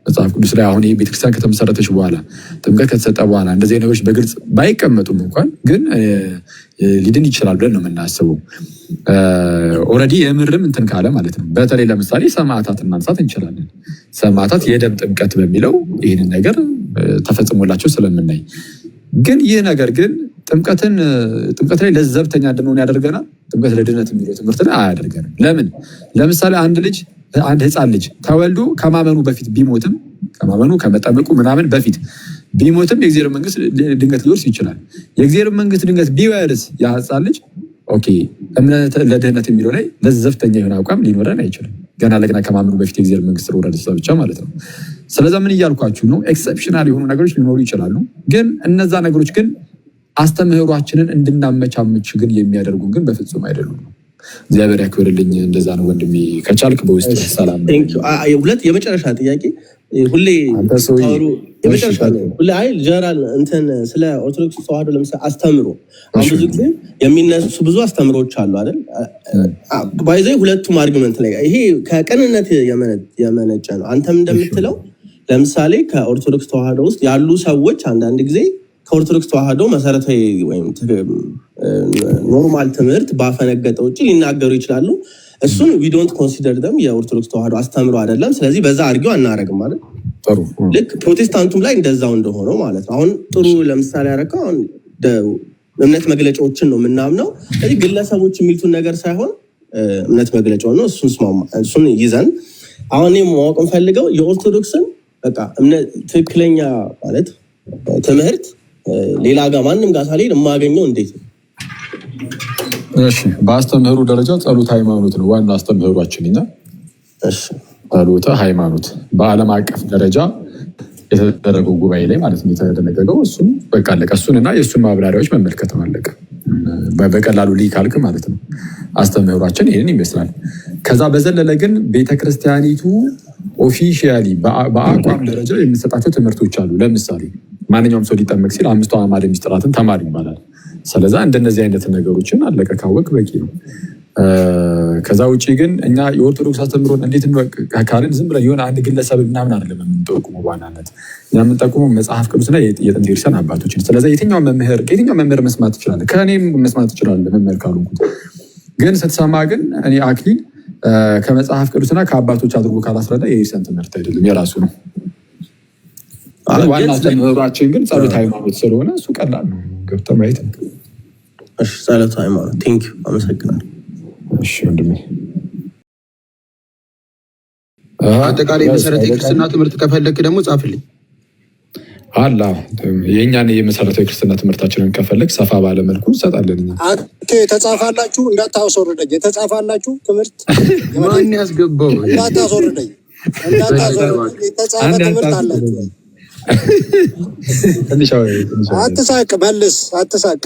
መጽሐፍ ቅዱስ ላይ አሁን ቤተክርስቲያን ከተመሰረተች በኋላ ጥምቀት ከተሰጠ በኋላ እንደዚህ ነገሮች በግልጽ ባይቀመጡም እንኳን ግን ሊድን ይችላል ብለን ነው የምናስበው። ኦልሬዲ የምርም እንትን ካለ ማለት ነው። በተለይ ለምሳሌ ሰማዕታትን ማንሳት እንችላለን። ሰማዕታት የደም ጥምቀት በሚለው ይህንን ነገር ተፈጽሞላቸው ስለምናይ ግን ይህ ነገር ግን ጥምቀት ላይ ለዘብተኛ እንድንሆን ያደርገናል። ጥምቀት ለድነት የሚለው ትምህርት ላይ አያደርገንም። ለምን? ለምሳሌ አንድ ህፃን ልጅ ተወልዶ ከማመኑ በፊት ቢሞትም ከማመኑ ከመጠመቁ ምናምን በፊት ቢሞትም የእግዚአብሔር መንግስት ድንገት ሊወርስ ይችላል። የእግዚአብሔር መንግስት ድንገት ቢወርስ ያ ህፃን ልጅ እምነት ለድህነት የሚለው ላይ ለዘብተኛ የሆነ አቋም ሊኖረን አይችልም። ገና ለገና ከማመኑ በፊት የእግዚአብሔር መንግስት ወረደ ብቻ ማለት ነው። ስለዛ ምን እያልኳችሁ ነው? ኤክሰፕሽናል የሆኑ ነገሮች ሊኖሩ ይችላሉ። ግን እነዛ ነገሮች ግን አስተምህሯችንን እንድናመቻምች ግን የሚያደርጉ ግን በፍጹም አይደሉም። እግዚአብሔር ያክብርልኝ። እንደዛ ነው ወንድሜ። ከቻልክ በውስጥ ሰላም። ሁለት የመጨረሻ ጥያቄ ሁሌ ጀነራል እንትን ስለ ኦርቶዶክስ ተዋህዶ ለምሳሌ አስተምሮ ብዙ ጊዜ የሚነሱ ብዙ አስተምሮች አሉ አይደል? ባይዘ ሁለቱም አርጊመንት ላይ ይሄ ከቅንነት የመነጨ ነው። አንተም እንደምትለው ለምሳሌ ከኦርቶዶክስ ተዋህዶ ውስጥ ያሉ ሰዎች አንዳንድ ጊዜ ከኦርቶዶክስ ተዋህዶ መሰረታዊ ወይም ኖርማል ትምህርት ባፈነገጠ ውጭ ሊናገሩ ይችላሉ። እሱን ዊ ዶንት ኮንሲደር ደም የኦርቶዶክስ ተዋህዶ አስተምሮ አይደለም። ስለዚህ በዛ አድርጌው አናረግም ማለት ልክ ፕሮቴስታንቱም ላይ እንደዛው እንደሆነው ማለት ነው። አሁን ጥሩ ለምሳሌ ያረከው አሁን እምነት መግለጫዎችን ነው የምናምነው። ስለዚህ ግለሰቦች የሚሉትን ነገር ሳይሆን እምነት መግለጫው ነው። እሱን ይዘን አሁን ማወቅ እንፈልገው የኦርቶዶክስን በቃ ትክክለኛ ማለት ትምህርት ሌላ ጋር ማንም ጋር ሳልሄድ የማገኘው እንዴት ነው? እሺ በአስተምህሩ ደረጃ ጸሎተ ሃይማኖት ነው ዋና አስተምህሯችን እኛ። እሺ ጸሎተ ሃይማኖት በዓለም አቀፍ ደረጃ የተደረገው ጉባኤ ላይ ማለት ነው የተደነገገው። እሱም በቃ አለቀ። እሱንና የእሱን ማብራሪያዎች መመልከት ነው አለቀ። በቀላሉ ሊካልክ ማለት ነው። አስተምህሯችን ይህንን ይመስላል። ከዛ በዘለለ ግን ቤተክርስቲያኒቱ ኦፊሻሊ በአቋም ደረጃ የሚሰጣቸው ትምህርቶች አሉ። ለምሳሌ ማንኛውም ሰው ሊጠመቅ ሲል 5 አዕማደ ምስጢራትን ተማር ይባላል። ስለዛ እንደነዚህ አይነት ነገሮችን አለቀ ካወቅ በቂ ነው። ከዛ ውጭ ግን እኛ የኦርቶዶክስ አስተምህሮን እንዴት ካልን ዝም ብለን የሆነ አንድ ግለሰብ ምናምን አይደለም የምንጠቁመው። በዋናነት እኛ የምንጠቁመው መጽሐፍ ቅዱስና የጥንት ቤተክርስቲያን አባቶችን። ስለዚህ የትኛው መምህር መስማት ትችላለህ፣ ከእኔም መስማት ትችላለህ መምህር ካልሆንኩት። ግን ስትሰማ ግን እኔ አክሊል ከመጽሐፍ ቅዱስና ከአባቶች አድርጎ ካላስረዳ የቤተክርስቲያን ትምህርት አይደለም፣ የራሱ ነው። ዋና አስተምህሯችን ግን ጸሎተ ሃይማኖት ስለሆነ እሱ ቀላል ነው፣ ገብተህ ማየት ነው። ጸሎተ ሃይማኖት ቴንኪው፣ አመሰግናለሁ። እሺ ወንድሜ፣ አጠቃላይ መሰረታዊ ክርስትና ትምህርት ከፈለክ ደግሞ ጻፍልኝ አላ። የእኛን የመሰረታዊ ክርስትና ትምህርታችንን ከፈለግ ሰፋ ባለ መልኩ እንሰጣለን። የተጻፋላችሁ እንዳታስወርደኝ፣ የተጻፋላችሁ ትምህርት ማን ያስገባው? እንዳታስወርደኝ፣ የተጻፈ ትምህርት አላችሁ። አትሳቅ፣ መልስ፣ አትሳቅ።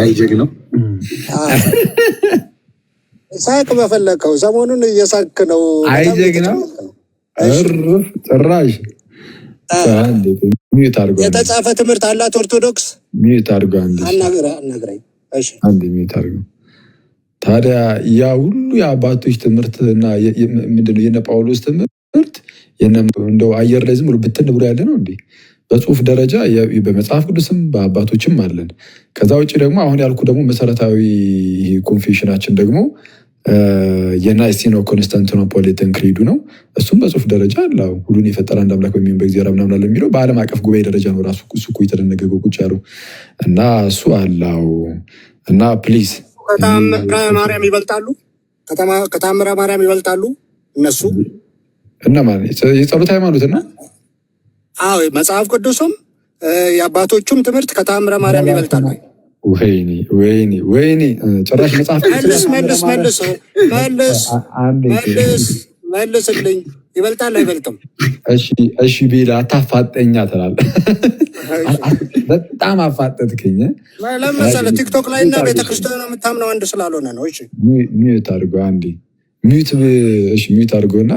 አይጀግ ነው ሳቅ በፈለከው። ሰሞኑን እየሳቅ ነው። አይጀግ ነው ጭራሽ። የተጻፈ ትምህርት አላት ኦርቶዶክስ። ሚዩት አድርጎ አናግረኝ። ታዲያ ያ ሁሉ የአባቶች ትምህርት እና ምንድነው የነ ጳውሎስ ትምህርት እንደው አየር ላይ ዝም ብሎ ብትን ብሎ ያለ ነው እንዴ? በጽሁፍ ደረጃ በመጽሐፍ ቅዱስም በአባቶችም አለን። ከዛ ውጭ ደግሞ አሁን ያልኩ ደግሞ መሰረታዊ ኮንፌሽናችን ደግሞ የናይሲን ኮንስታንቲኖፖሊታን ክሪዱ ነው። እሱም በጽሁፍ ደረጃ አለው። ሁሉን የፈጠረ አንድ አምላክ በሚሆን በእግዚአብሔር አምናለሁ የሚለው በዓለም አቀፍ ጉባኤ ደረጃ ነው ራሱ እሱ እኮ የተደነገገው ቁጭ ያለው እና እሱ አለው እና ፕሊዝ ከታምረ ማርያም ይበልጣሉ። ከታምረ ማርያም ይበልጣሉ እነሱ እና ማለት የጸሎት ሃይማኖት እና አዎ መጽሐፍ ቅዱስም የአባቶቹም ትምህርት ከታምረ ማርያም ይበልጣሉ። ወይኔ ጭራሽ መጽሐፍ መልስልኝ። ይበልጣል አይበልጥም? እሺ ቤላ አታፋጠኛ ትላለህ። በጣም አፋጠጥክኝ። ለምን መሰለህ? ቲክቶክ ላይ እና ቤተክርስቲያን የምታምነው አንድ ስላልሆነ ነው። እሺ ሚዩት አድርገው አንዴ ሚዩት አድርጎና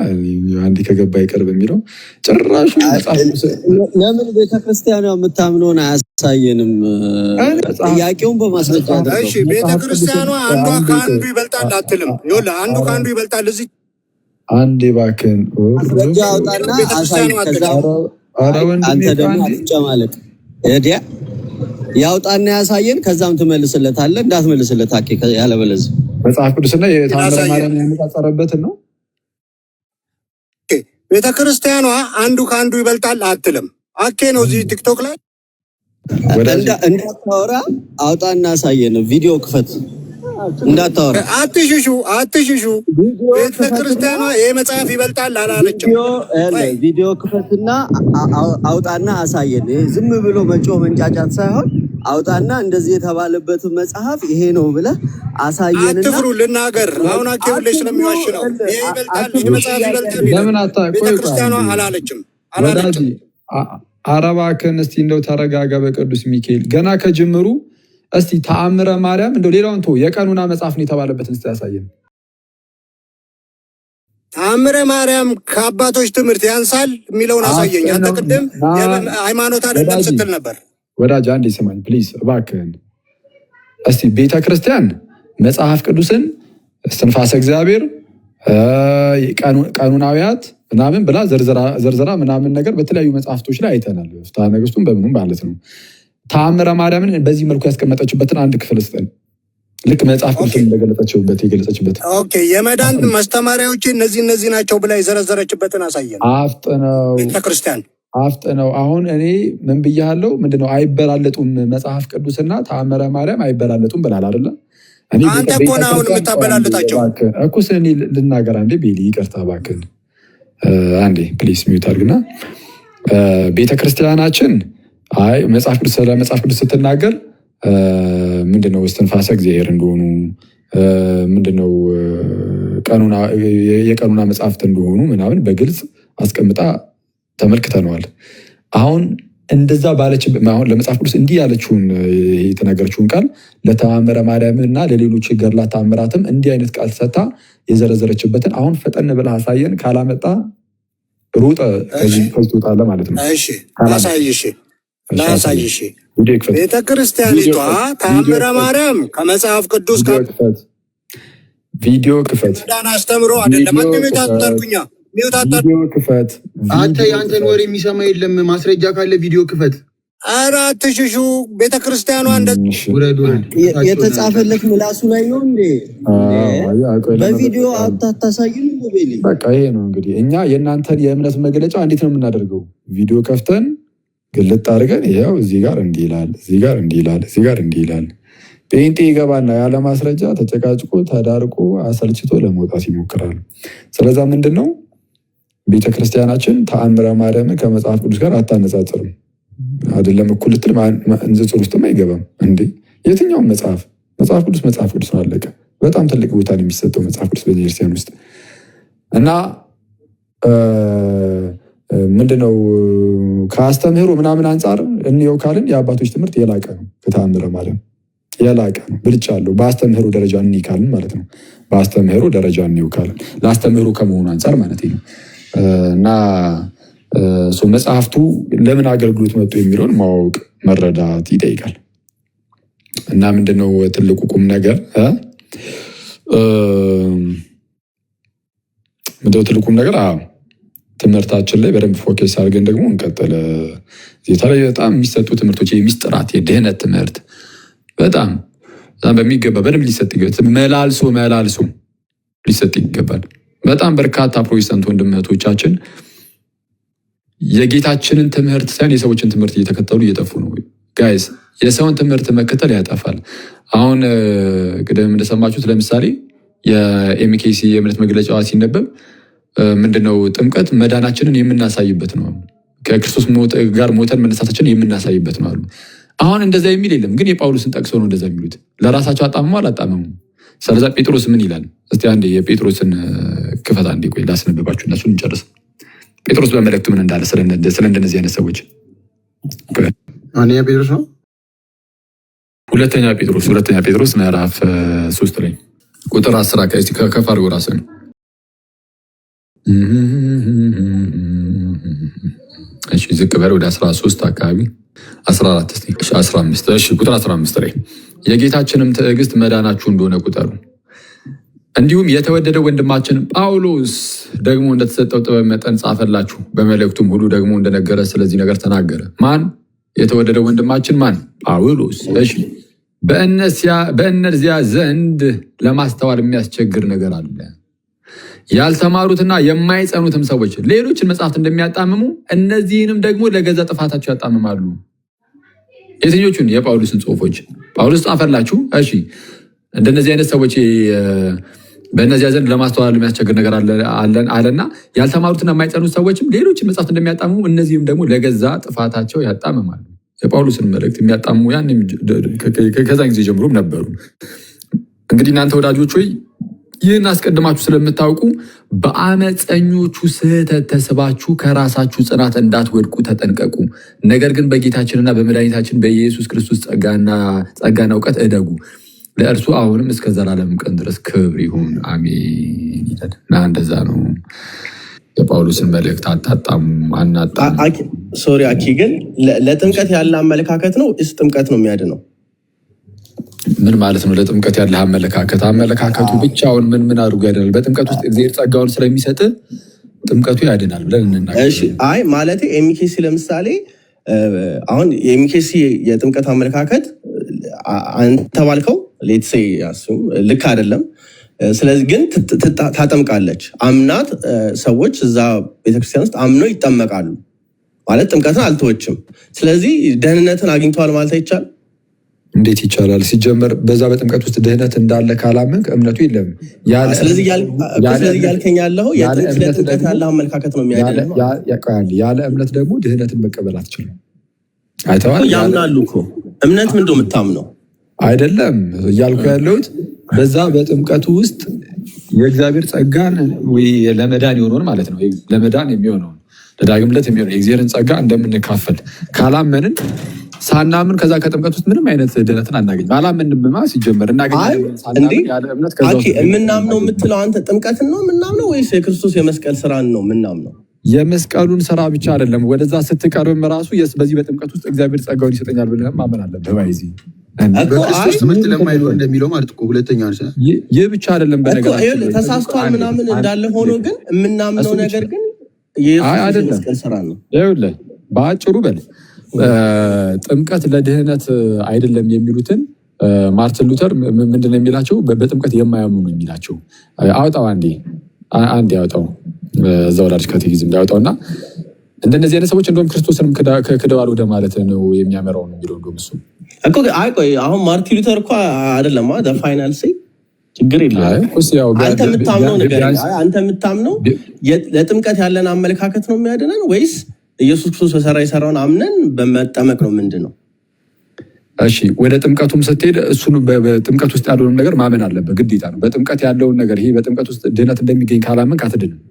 አንዴ ከገባ ይቀርብ የሚለው ጭራሹ ለምን ቤተክርስቲያኗ የምታምነውን አያሳየንም? ጥያቄውን በማስረጃ እሺ ቤተክርስቲያኗ አንዷ ከአንዱ ይበልጣል አትልም? ይኸውልህ አንዱ ከአንዱ ይበልጣል። እዚህ አንዴ እባክህን ማስረጃ አውጣና አሳይ። አንተ ደግሞ አትጨማለቅ። ዲያ ያውጣና ያሳየን፣ ከዛም ትመልስለታለህ። እንዳትመልስለት አኬ ያለበለዚያ መጽሐፍ ቅዱስና የታምረ ማርያም የሚያነጻጸረበትን ነው። ቤተክርስቲያኗ አንዱ ከአንዱ ይበልጣል አትልም። አኬ ነው እዚህ ቲክቶክ ላይ እንዳታወራ አውጣና ያሳየን። ቪዲዮ ክፈት፣ እንዳታወራ። አትሽሹ። ቤተክርስቲያኗ ይሄ መጽሐፍ ይበልጣል አላለችም። ቪዲዮ ክፈትና አውጣና አሳየን። ዝም ብሎ መጮህ መንጫጫት ሳይሆን አውጣና እንደዚህ የተባለበት መጽሐፍ ይሄ ነው ብለህ አሳየንና አትፍሩ። ልናገር አሁን አኬ ሁሌ ስለሚዋሽ ነው። ይሄ ይበልጣል፣ ይሄ መጽሐፍ ይበልጣል። ለምን ቤተክርስቲያኗ አላለችም። አረባከን እስቲ እንደው ተረጋጋ። በቅዱስ ሚካኤል ገና ከጅምሩ እስቲ ተአምረ ማርያም እንደው ሌላውን ተው፣ የቀኑና መጽሐፍ ነው የተባለበትን እስቲ ያሳየን። ተአምረ ማርያም ከአባቶች ትምህርት ያንሳል የሚለውን አሳየኝ። አንተ ቅድም ሃይማኖት አይደለም ስትል ነበር። ወዳጅ አንዴ ስማኝ ፕሊዝ እባክህን። እስቲ ቤተ ክርስቲያን መጽሐፍ ቅዱስን እስትንፋሰ እግዚአብሔር ቀኑናዊያት ምናምን ብላ ዘርዘራ ምናምን ነገር በተለያዩ መጽሐፍቶች ላይ አይተናል። ፍትሐ ነገሥቱን በምኑም ማለት ነው። ተአምረ ማርያምን በዚህ መልኩ ያስቀመጠችበትን አንድ ክፍል ስጠን። ልክ መጽሐፍ ቅዱስን የገለጸችበት የመዳን ማስተማሪያዎች እነዚህ ናቸው ብላ የዘረዘረችበትን አሳየን። አፍጥነው ቤተክርስቲያን አፍጥነው። አሁን እኔ ምን ብያለሁ? ምንድነው አይበላለጡም? መጽሐፍ ቅዱስና ተአምረ ማርያም አይበላለጡም ብላል አይደለ? አንተ እኮ ነህ አሁን የምታበላልጣቸው እኮ። እኔ ልናገር አንዴ። ቤሊ ይቅርታ እባክህን አንዴ ፕሊስ ሚዩት አድርግና። ቤተክርስቲያናችን መጽሐፍ ቅዱስ ስለ መጽሐፍ ቅዱስ ስትናገር ምንድነው እስትንፋሰ እግዚአብሔር እንደሆኑ ምንድነው የቀኑና መጽሐፍት እንደሆኑ ምናምን በግልጽ አስቀምጣ ተመልክተነዋል። አሁን እንደዛ ባለችበት ለመጽሐፍ ቅዱስ እንዲህ ያለችውን የተናገረችውን ቃል ለተአምረ ማርያም እና ለሌሎች ገድላት ተአምራትም እንዲህ አይነት ቃል ሰታ የዘረዘረችበትን አሁን ፈጠን ብለህ አሳየን። ካላመጣ ሩጠ ከዚህ ትወጣለህ ማለት ነው። ላሳይሽ ቤተ ክርስቲያኒቷ ተአምረ ማርያም ከመጽሐፍ ቅዱስ ቪዲዮ ክፈት። ዳን አስተምሮ አይደለም። ቪዲዮ ክፈት። አንተ የአንተን ወሬ የሚሰማ የለም። ማስረጃ ካለ ቪዲዮ ክፈት። ኧረ አትሽሹ። ቤተ ክርስቲያኗ የተጻፈለት ምላሱ ላይ ነው እንዴ? በቪዲዮ አታሳይም። በቃ ይሄ ነው እንግዲህ እኛ የእናንተን የእምነት መግለጫ እንዴት ነው የምናደርገው? ቪዲዮ ከፍተን ግልጥ አድርገን ይኸው እዚህ ጋር እንዲህ ይላል፣ እዚህ ጋር እንዲህ ይላል፣ እዚህ ጋር እንዲህ ይላል። ጴንጤ ይገባና ያለ ማስረጃ ተጨቃጭቆ ተዳርቆ አሰልችቶ ለመውጣት ይሞክራል። ስለዛ ምንድን ነው ቤተክርስቲያናችን ተአምረ ማርያምን ከመጽሐፍ ቅዱስ ጋር አታነጻጽርም። አይደለም እኩል ልትል ንጽጽር ውስጥም አይገባም እንዴ። የትኛውም መጽሐፍ ቅዱስ መጽሐፍ ቅዱስ ነው፣ አለቀ። በጣም ትልቅ ቦታ ነው የሚሰጠው መጽሐፍ ቅዱስ በቤተክርስቲያን ውስጥ እና ምንድነው ከአስተምህሮ ምናምን አንጻር እንየው ካልን የአባቶች ትምህርት የላቀ ነው፣ ከተአምረ ማርያም የላቀ ነው፣ ብልጫ አለው። በአስተምህሮ ደረጃ እንይ ካልን ማለት ነው። በአስተምህሮ ደረጃ እንየው ካልን ለአስተምህሮ ከመሆኑ አንጻር ማለት ነው። እና መጽሐፍቱ ለምን አገልግሎት መጡ የሚለውን ማወቅ መረዳት ይጠይቃል። እና ምንድነው ትልቁ ቁም ነገር ትምህርታችን ላይ በደንብ ፎከስ አድርገን ደግሞ እንቀጥል። ላይ በጣም የሚሰጡ ትምህርቶች የሚስጥራት የድህነት ትምህርት በጣም በሚገባ በደንብ ሊሰጥ ይገባል። መላልሶ ሊሰጥ ይገባል። በጣም በርካታ ፕሮቴስታንት ወንድም እህቶቻችን የጌታችንን ትምህርት ሳይሆን የሰዎችን ትምህርት እየተከተሉ እየጠፉ ነው። ጋይስ የሰውን ትምህርት መከተል ያጠፋል። አሁን ቅድም እንደሰማችሁት ለምሳሌ የኤምኬሲ የእምነት መግለጫዋ ሲነበብ ምንድነው ጥምቀት መዳናችንን የምናሳይበት ነው፣ ከክርስቶስ ጋር ሞተን መነሳታችንን የምናሳይበት ነው አሉ። አሁን እንደዛ የሚል የለም፣ ግን የጳውሎስን ጠቅሶ ነው እንደዛ የሚሉት። ለራሳቸው አጣመሙ አላጣመሙ። ስለዛ ጴጥሮስ ምን ይላል? እስቲ አንዴ የጴጥሮስን ክፈት አንዴ፣ ቆይ ላስነብባችሁ፣ እነሱን እንጨርስ። ጴጥሮስ በመልእክቱ ምን እንዳለ ስለ እንደነዚህ አይነት ሰዎች አንደኛ ጴጥሮስ ነው ሁለተኛ ጴጥሮስ ምዕራፍ 3 ላይ ቁጥር 10 አካባቢ ከፍ አድርጎ ራስን ዝቅ በል ወደ 13 አካባቢ 14 15 ቁጥር 15 ላይ የጌታችንም ትዕግስት መዳናችሁ እንደሆነ ቁጠሩ። እንዲሁም የተወደደ ወንድማችን ጳውሎስ ደግሞ እንደተሰጠው ጥበብ መጠን ጻፈላችሁ። በመልእክቱም ሁሉ ደግሞ እንደነገረ ስለዚህ ነገር ተናገረ። ማን? የተወደደ ወንድማችን ማን? ጳውሎስ። እሺ፣ በእነዚያ ዘንድ ለማስተዋል የሚያስቸግር ነገር አለ። ያልተማሩትና የማይጸኑትም ሰዎች ሌሎችን መጽሐፍት እንደሚያጣምሙ እነዚህንም ደግሞ ለገዛ ጥፋታቸው ያጣምማሉ። የትኞቹን? የጳውሎስን ጽሑፎች ጳውሎስ ጻፈላችሁ። እሺ፣ እንደነዚህ አይነት ሰዎች በእነዚያ ዘንድ ለማስተዋል የሚያስቸግር ነገር አለና ያልተማሩትና የማይጸኑት ሰዎችም ሌሎችን መጽሐፍት እንደሚያጣምሙ እነዚህም ደግሞ ለገዛ ጥፋታቸው ያጣምማሉ። የጳውሎስን መልእክት የሚያጣምሙ ከዛን ጊዜ ጀምሮም ነበሩ። እንግዲህ እናንተ ወዳጆች ሆይ ይህን አስቀድማችሁ ስለምታውቁ በአመፀኞቹ ስህተት ተስባችሁ ከራሳችሁ ጽናት እንዳትወድቁ ተጠንቀቁ። ነገር ግን በጌታችንና በመድኃኒታችን በኢየሱስ ክርስቶስ ጸጋና እውቀት እደጉ። ለእርሱ አሁንም እስከ ዘላለም ቀን ድረስ ክብር ይሁን አሜን ይላል። እና እንደዛ ነው። የጳውሎስን መልእክት አታጣሙ፣ አናጣሙ። ሶሪ አኪ፣ ግን ለጥምቀት ያለ አመለካከት ነው እስ ጥምቀት ነው የሚያድነው? ምን ማለት ነው? ለጥምቀት ያለ አመለካከቱ ብቻውን ምን አድርጎ ያድናል? በጥምቀት ውስጥ እግዚአብሔር ጸጋውን ስለሚሰጥ ጥምቀቱ ያድናል ብለን እንናገር። እሺ፣ አይ ማለቴ ኤምኬሲ ለምሳሌ አሁን የኤምኬሲ የጥምቀት አመለካከት አንተ ባልከው ሌትሴ ልክ አይደለም። ስለዚህ ግን ታጠምቃለች። አምናት ሰዎች እዛ ቤተክርስቲያን ውስጥ አምነው ይጠመቃሉ ማለት ጥምቀትን አልተወችም። ስለዚህ ደህንነትን አግኝተዋል ማለት አይቻልም። እንዴት ይቻላል? ሲጀመር በዛ በጥምቀት ውስጥ ድህነት እንዳለ ካላመንክ እምነቱ የለም። ስለዚህ ያልከኝ ያለው ጥምቀት ያለ አመለካከት ነው የሚያደርገው። ያለ እምነት ደግሞ ድህነትን መቀበል አትችልም። አይተዋል። ያምናሉ እኮ እምነት ምንድን ነው የምታምነው? አይደለም እያልኩ ያለሁት በዛ በጥምቀቱ ውስጥ የእግዚአብሔር ጸጋን ለመዳን የሆነውን ማለት ነው። ለመዳን የሚሆነውን ለዳግም ልደት የሚሆነው የእግዚአብሔርን ጸጋ እንደምንካፈል ካላመንን ሳናምን ከዛ ከጥምቀት ውስጥ ምንም አይነት ድነትን አናገኝም። አላመንንማ ሲጀመር እናገኛለን። የምናምነው የምትለው አንተ ጥምቀትን ነው የምናምነው ወይስ የክርስቶስ የመስቀል ስራን ነው የምናምነው? የመስቀሉን ስራ ብቻ አይደለም፣ ወደዛ ስትቀርብም ራሱ በዚህ በጥምቀት ውስጥ እግዚአብሔር ጸጋውን ይሰጠኛል ብለህ ማመን አለብህ። ባይዚ በክርስቶስ ትምህርት ለማይኖር እንደሚለው ማለት እኮ ሁለተኛ ይህ ብቻ አይደለም። በነገራችን ተሳስቷል ምናምን እንዳለ ሆኖ ግን የምናምነው ነገር ግን የኢየሱስ መስቀል ስራ ነው። ይኸውልህ በአጭሩ በል ጥምቀት ለድህነት አይደለም የሚሉትን ማርቲን ሉተር ምንድነው የሚላቸው? በጥምቀት የማያምኑ ነው የሚላቸው። አውጣው አንዴ ያውጣው እዛው ላድርግ ካቴኪዝም ያውጣው እና እንደነዚህ አይነት ሰዎች እንደውም ክርስቶስንም ክደዋል ወደ ማለት ነው የሚያመራው ነው የሚለው እንደውም እሱ እኮ ቆይ አሁን ማርቲን ሉተር እኮ አይደለም ፋይናል ሴ ችግር የለም። አንተ የምታምነው ነገር አንተ የምታምነው ለጥምቀት ያለን አመለካከት ነው የሚያድነን ወይስ ኢየሱስ ክርስቶስ በሰራ የሰራውን አምነን በመጠመቅ ነው? ምንድን ነው? እሺ ወደ ጥምቀቱም ስትሄድ እሱን በጥምቀት ውስጥ ያለውን ነገር ማመን አለበት፣ ግዴታ ነው። በጥምቀት ያለውን ነገር ይሄ በጥምቀት ውስጥ ድህነት እንደሚገኝ ካላመንክ አትድንም።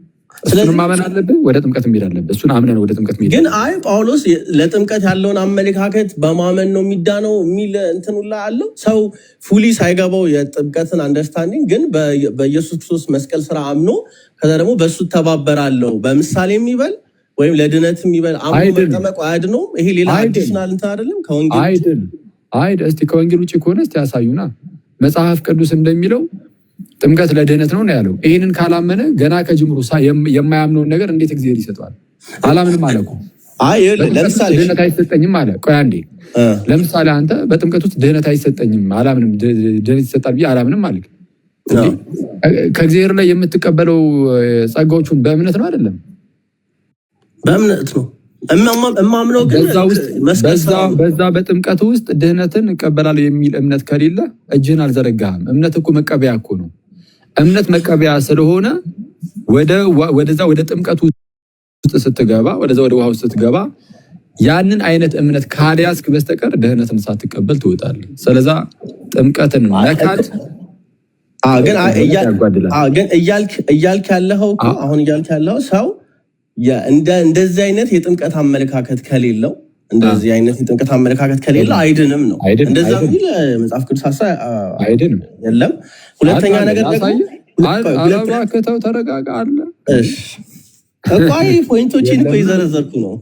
እሱን ማመን አለብህ፣ ወደ ጥምቀት መሄድ አለብህ። እሱን አምነን ወደ ጥምቀት መሄድ ግን ጳውሎስ ለጥምቀት ያለውን አመለካከት በማመን ነው የሚዳነው የሚል እንትኑላ አለው። ሰው ፉሊ ሳይገባው የጥምቀትን አንደርስታንዲንግ ግን በኢየሱስ ክርስቶስ መስቀል ስራ አምኖ ከዛ ደግሞ በእሱ ተባበራለው በምሳሌ የሚበል ወይም ለድነት የሚበል አምኖ መጠመቁ አያድነውም። ይሄ ሌላ አዲሽናል እንትን አይደለም ከወንጌል እስቲ ከወንጌል ውጭ ከሆነ እስቲ ያሳዩና። መጽሐፍ ቅዱስ እንደሚለው ጥምቀት ለድህነት ነው ያለው። ይህንን ካላመነ ገና ከጅምሩ የማያምነውን ነገር እንዴት እግዚአብሔር ይሰጠዋል? አላምንም አለ እኮ። ለምሳሌ ድህነት አይሰጠኝም አለ። ቆይ አንዴ፣ ለምሳሌ አንተ በጥምቀት ውስጥ ድህነት አይሰጠኝም አላምንም፣ ድህነት ይሰጣል ብዬ አላምንም አለ። ከእግዚአብሔር ላይ የምትቀበለው ጸጋዎቹን በእምነት ነው አይደለም? በእምነት ነው እማምነው። ግን በዛ በጥምቀት ውስጥ ድህነትን እቀበላለሁ የሚል እምነት ከሌለ እጅህን አልዘረጋህም። እምነት እኮ መቀበያ እኮ ነው። እምነት መቀበያ ስለሆነ ወደዛ ወደ ጥምቀት ውስጥ ስትገባ፣ ወደዛ ወደ ውሃ ውስጥ ስትገባ ያንን አይነት እምነት ካልያዝክ በስተቀር ድህነትን ሳትቀበል ትወጣለህ። ስለዛ ጥምቀትን መካድ ግን እያልክ ያለኸው እኮ አሁን እያልክ ያለኸው ሰው እንደዚህ አይነት የጥምቀት አመለካከት ከሌለው እንደዚህ አይነት የጥምቀት አመለካከት ከሌለው አይድንም ነው። እንደዛ ቢል መጽሐፍ ቅዱስ ሐሳብ አይድንም የለም። ሁለተኛ ነገር ደግሞ አለባከተው ተረጋጋ አለ። እሺ ቆይ ፖይንቶችን እኮ ይዘረዘርኩ ነው።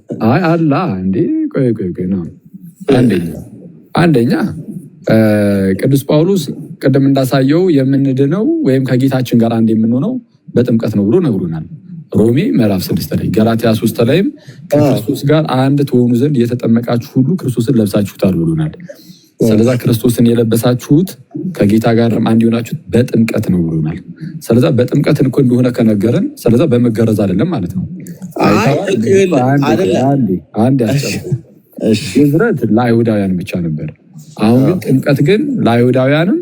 አላ እንዴ ቆይ ነው። አንደኛ ቅዱስ ጳውሎስ ቅድም እንዳሳየው የምንድነው ወይም ከጌታችን ጋር አንድ የምንሆነው በጥምቀት ነው ብሎ ነግሮናል። ሮሜ ምዕራፍ 6 ላይ፣ ገላትያ 3 ላይም ከክርስቶስ ጋር አንድ ትሆኑ ዘንድ የተጠመቃችሁ ሁሉ ክርስቶስን ለብሳችሁታል ብሎናል። ስለዛ ክርስቶስን የለበሳችሁት ከጌታ ጋር አንድ የሆናችሁት በጥምቀት ነው ብሎናል። ስለዛ በጥምቀት እኮ እንደሆነ ከነገረን ስለዛ በመገረዝ አይደለም ማለት ነው። ግዝረት ለአይሁዳውያን ብቻ ነበር። አሁን ግን ጥምቀት ግን ለአይሁዳውያንም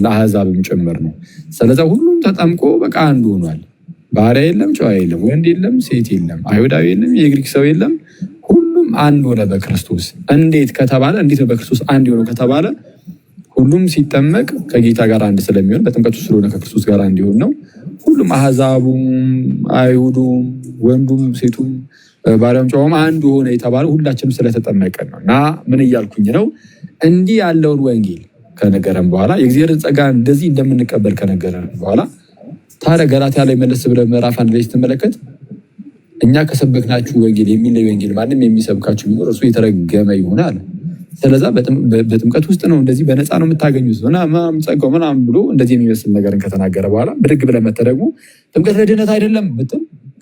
ለአሕዛብም ጭምር ነው። ስለዛ ሁሉም ተጠምቆ በቃ አንዱ ሆኗል። ባሪያ የለም፣ ጨዋ የለም፣ ወንድ የለም፣ ሴት የለም፣ አይሁዳዊ የለም፣ የግሪክ ሰው የለም። ሁሉም አንድ ሆነ በክርስቶስ። እንዴት ከተባለ እንዴት ነው በክርስቶስ አንድ የሆነው ከተባለ ሁሉም ሲጠመቅ ከጌታ ጋር አንድ ስለሚሆን በጥምቀቱ ስለሆነ ከክርስቶስ ጋር አንድ ይሆን ነው። ሁሉም አሕዛቡም፣ አይሁዱም፣ ወንዱም፣ ሴቱም፣ ባሪያውም፣ ጨዋም አንድ ሆነ የተባለ ሁላችንም ስለተጠመቀ ነው። እና ምን እያልኩኝ ነው? እንዲህ ያለውን ወንጌል ከነገረን በኋላ የእግዚአብሔርን ጸጋ እንደዚህ እንደምንቀበል ከነገረን በኋላ ታዲያ ገላትያ ላይ መለስ ብለህ ምዕራፍ 1 ላይ ስትመለከት እኛ ከሰበክናችሁ ወንጌል የሚለይ ወንጌል ማንም የሚሰብካችሁ ቢኖር እርሱ የተረገመ ይሆን አለ። ስለዛ በጥምቀት ውስጥ ነው እንደዚህ በነፃ ነው የምታገኙት ምናምን ጸጋው ምናምን ብሎ እንደዚህ የሚመስል ነገርን ከተናገረ በኋላ ብድግ ብለህ መተህ ደግሞ ጥምቀት ለድህነት አይደለም ብትል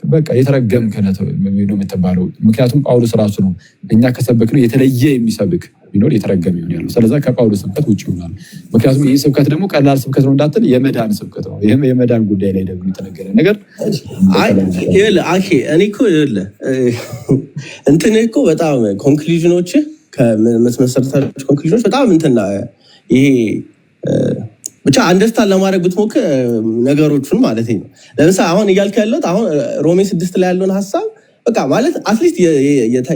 በቃ የተረገምክ ነው የምትባለው። ምክንያቱም ጳውሎስ ራሱ ነው እኛ ከሰበክነው የተለየ የሚሰብክ ቢኖር የተረገመ ይሆን ያለው። ስለዛ ከጳውሎስ ስብከት ውጭ ይሆናል። ምክንያቱም ይህ ስብከት ደግሞ ቀላል ስብከት ነው እንዳትል የመዳን ስብከት ነው። ይህም የመዳን ጉዳይ ላይ ደግሞ የተነገረ ነገር እኔ እኮ እንትን እኮ በጣም ኮንክሉዥኖች ከመሰረታቸው ኮንክሉዥኖች በጣም እንትና ይሄ ብቻ አንደርስታንድ ለማድረግ ብትሞክር ነገሮቹን ማለት ነው። ለምሳሌ አሁን እያልክ ያለሁት አሁን ሮሜ 6 ላይ ያለውን ሀሳብ በቃ ማለት አትሊስት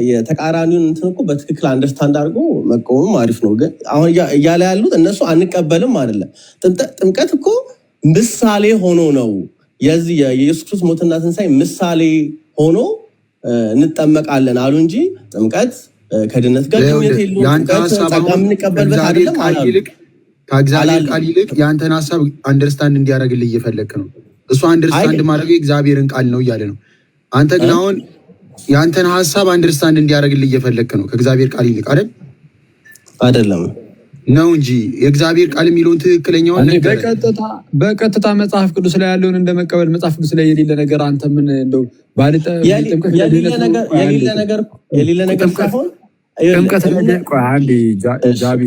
የተቃራኒውን እንትን እኮ በትክክል አንደርስታንድ አድርጎ መቆሙም አሪፍ ነው። ግን አሁን እያለ ያሉት እነሱ አንቀበልም አይደለም። ጥምቀት እኮ ምሳሌ ሆኖ ነው የዚህ የኢየሱስ ክርስቶስ ሞትና ትንሣኤ ምሳሌ ሆኖ እንጠመቃለን አሉ እንጂ ጥምቀት ከድነት ጋር የለውም። ጸጋ የምንቀበልበት አይደለም አላሉ። ከእግዚአብሔር ቃል ይልቅ የአንተን ሀሳብ አንደርስታንድ እንዲያደርግልህ እየፈለግክ ነው። እሱ አንደርስታንድ ማድረግ እግዚአብሔርን ቃል ነው እያለ ነው። አንተ ግን አሁን የአንተን ሀሳብ አንደርስታንድ እንዲያደርግልህ እየፈለግክ ነው ከእግዚአብሔር ቃል ይልቅ አይደለም ነው እንጂ የእግዚአብሔር ቃል የሚለውን ትክክለኛውን በቀጥታ መጽሐፍ ቅዱስ ላይ ያለውን እንደመቀበል መጽሐፍ ቅዱስ ላይ የሌለ ነገር አንተ ምን እንደው የሌለ ነገር ሳይሆን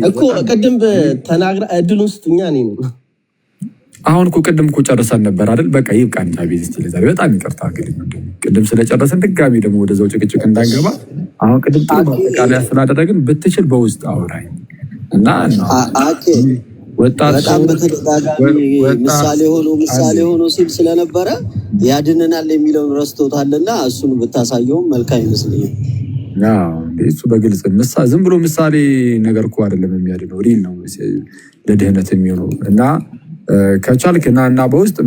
እኮ ቅድም ተናግራ እድሉን ስጡኛ እኔ ነው አሁን እኮ ቅድም እኮ ጨርሰን ነበር አይደል? በቃ ይብቃን። ጃቤዝ እስቲ ለዛሬ በጣም ይቅርታ እንግዲህ ቅድም ስለጨረሰን ድጋሚ ደግሞ ወደዛው ጭቅጭቅ እንዳንገባ አሁን ቅድም ጥሩ ማጠቃለያ ስላደረግን ብትችል በውስጥ አውራኝ እና ወጣት በጣም በተደጋጋሚ ምሳሌ ሆኖ ሲል ስለነበረ ያድነናል የሚለውን ረስቶታልና እሱን ብታሳየውም መልካም ይመስለኛል። እሱ በግልጽ ዝም ብሎ ምሳሌ ነገር እኮ አይደለም የሚያድነው፣ ሪል ነው ለድህነት የሚሆነው እና ከቻልክ እና በውስጥ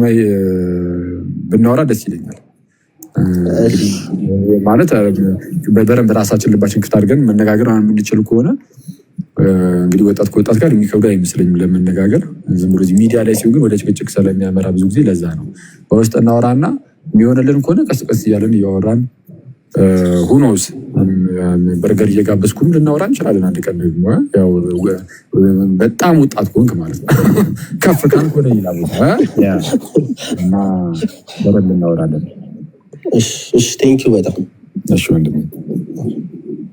ብናወራ ደስ ይለኛል። ማለት በደንብ ራሳችን ልባችን ክፍት አድርገን መነጋገር የምንችል ከሆነ እንግዲህ ወጣት ከወጣት ጋር የሚከብድ አይመስለኝም ለመነጋገር። ዝም ብሎ ሚዲያ ላይ ሲሆን ግን ወደ ጭቅጭቅ ስለሚያመራ ብዙ ጊዜ ለዛ ነው በውስጥ እናወራና የሚሆንልን ከሆነ ቀስ ቀስ እያለን እያወራን ሁኖስ በርገር እየጋበዝኩም ልናወራ እንችላለን። አንድ ቀን ደግሞ ያው በጣም ወጣት ኮንክ ማለት ነው ከፍ ካንክ ወደ ይላል እና በረን እናወራለን። እሺ ቴንክ ዩ በጣም እሺ ወንድሜ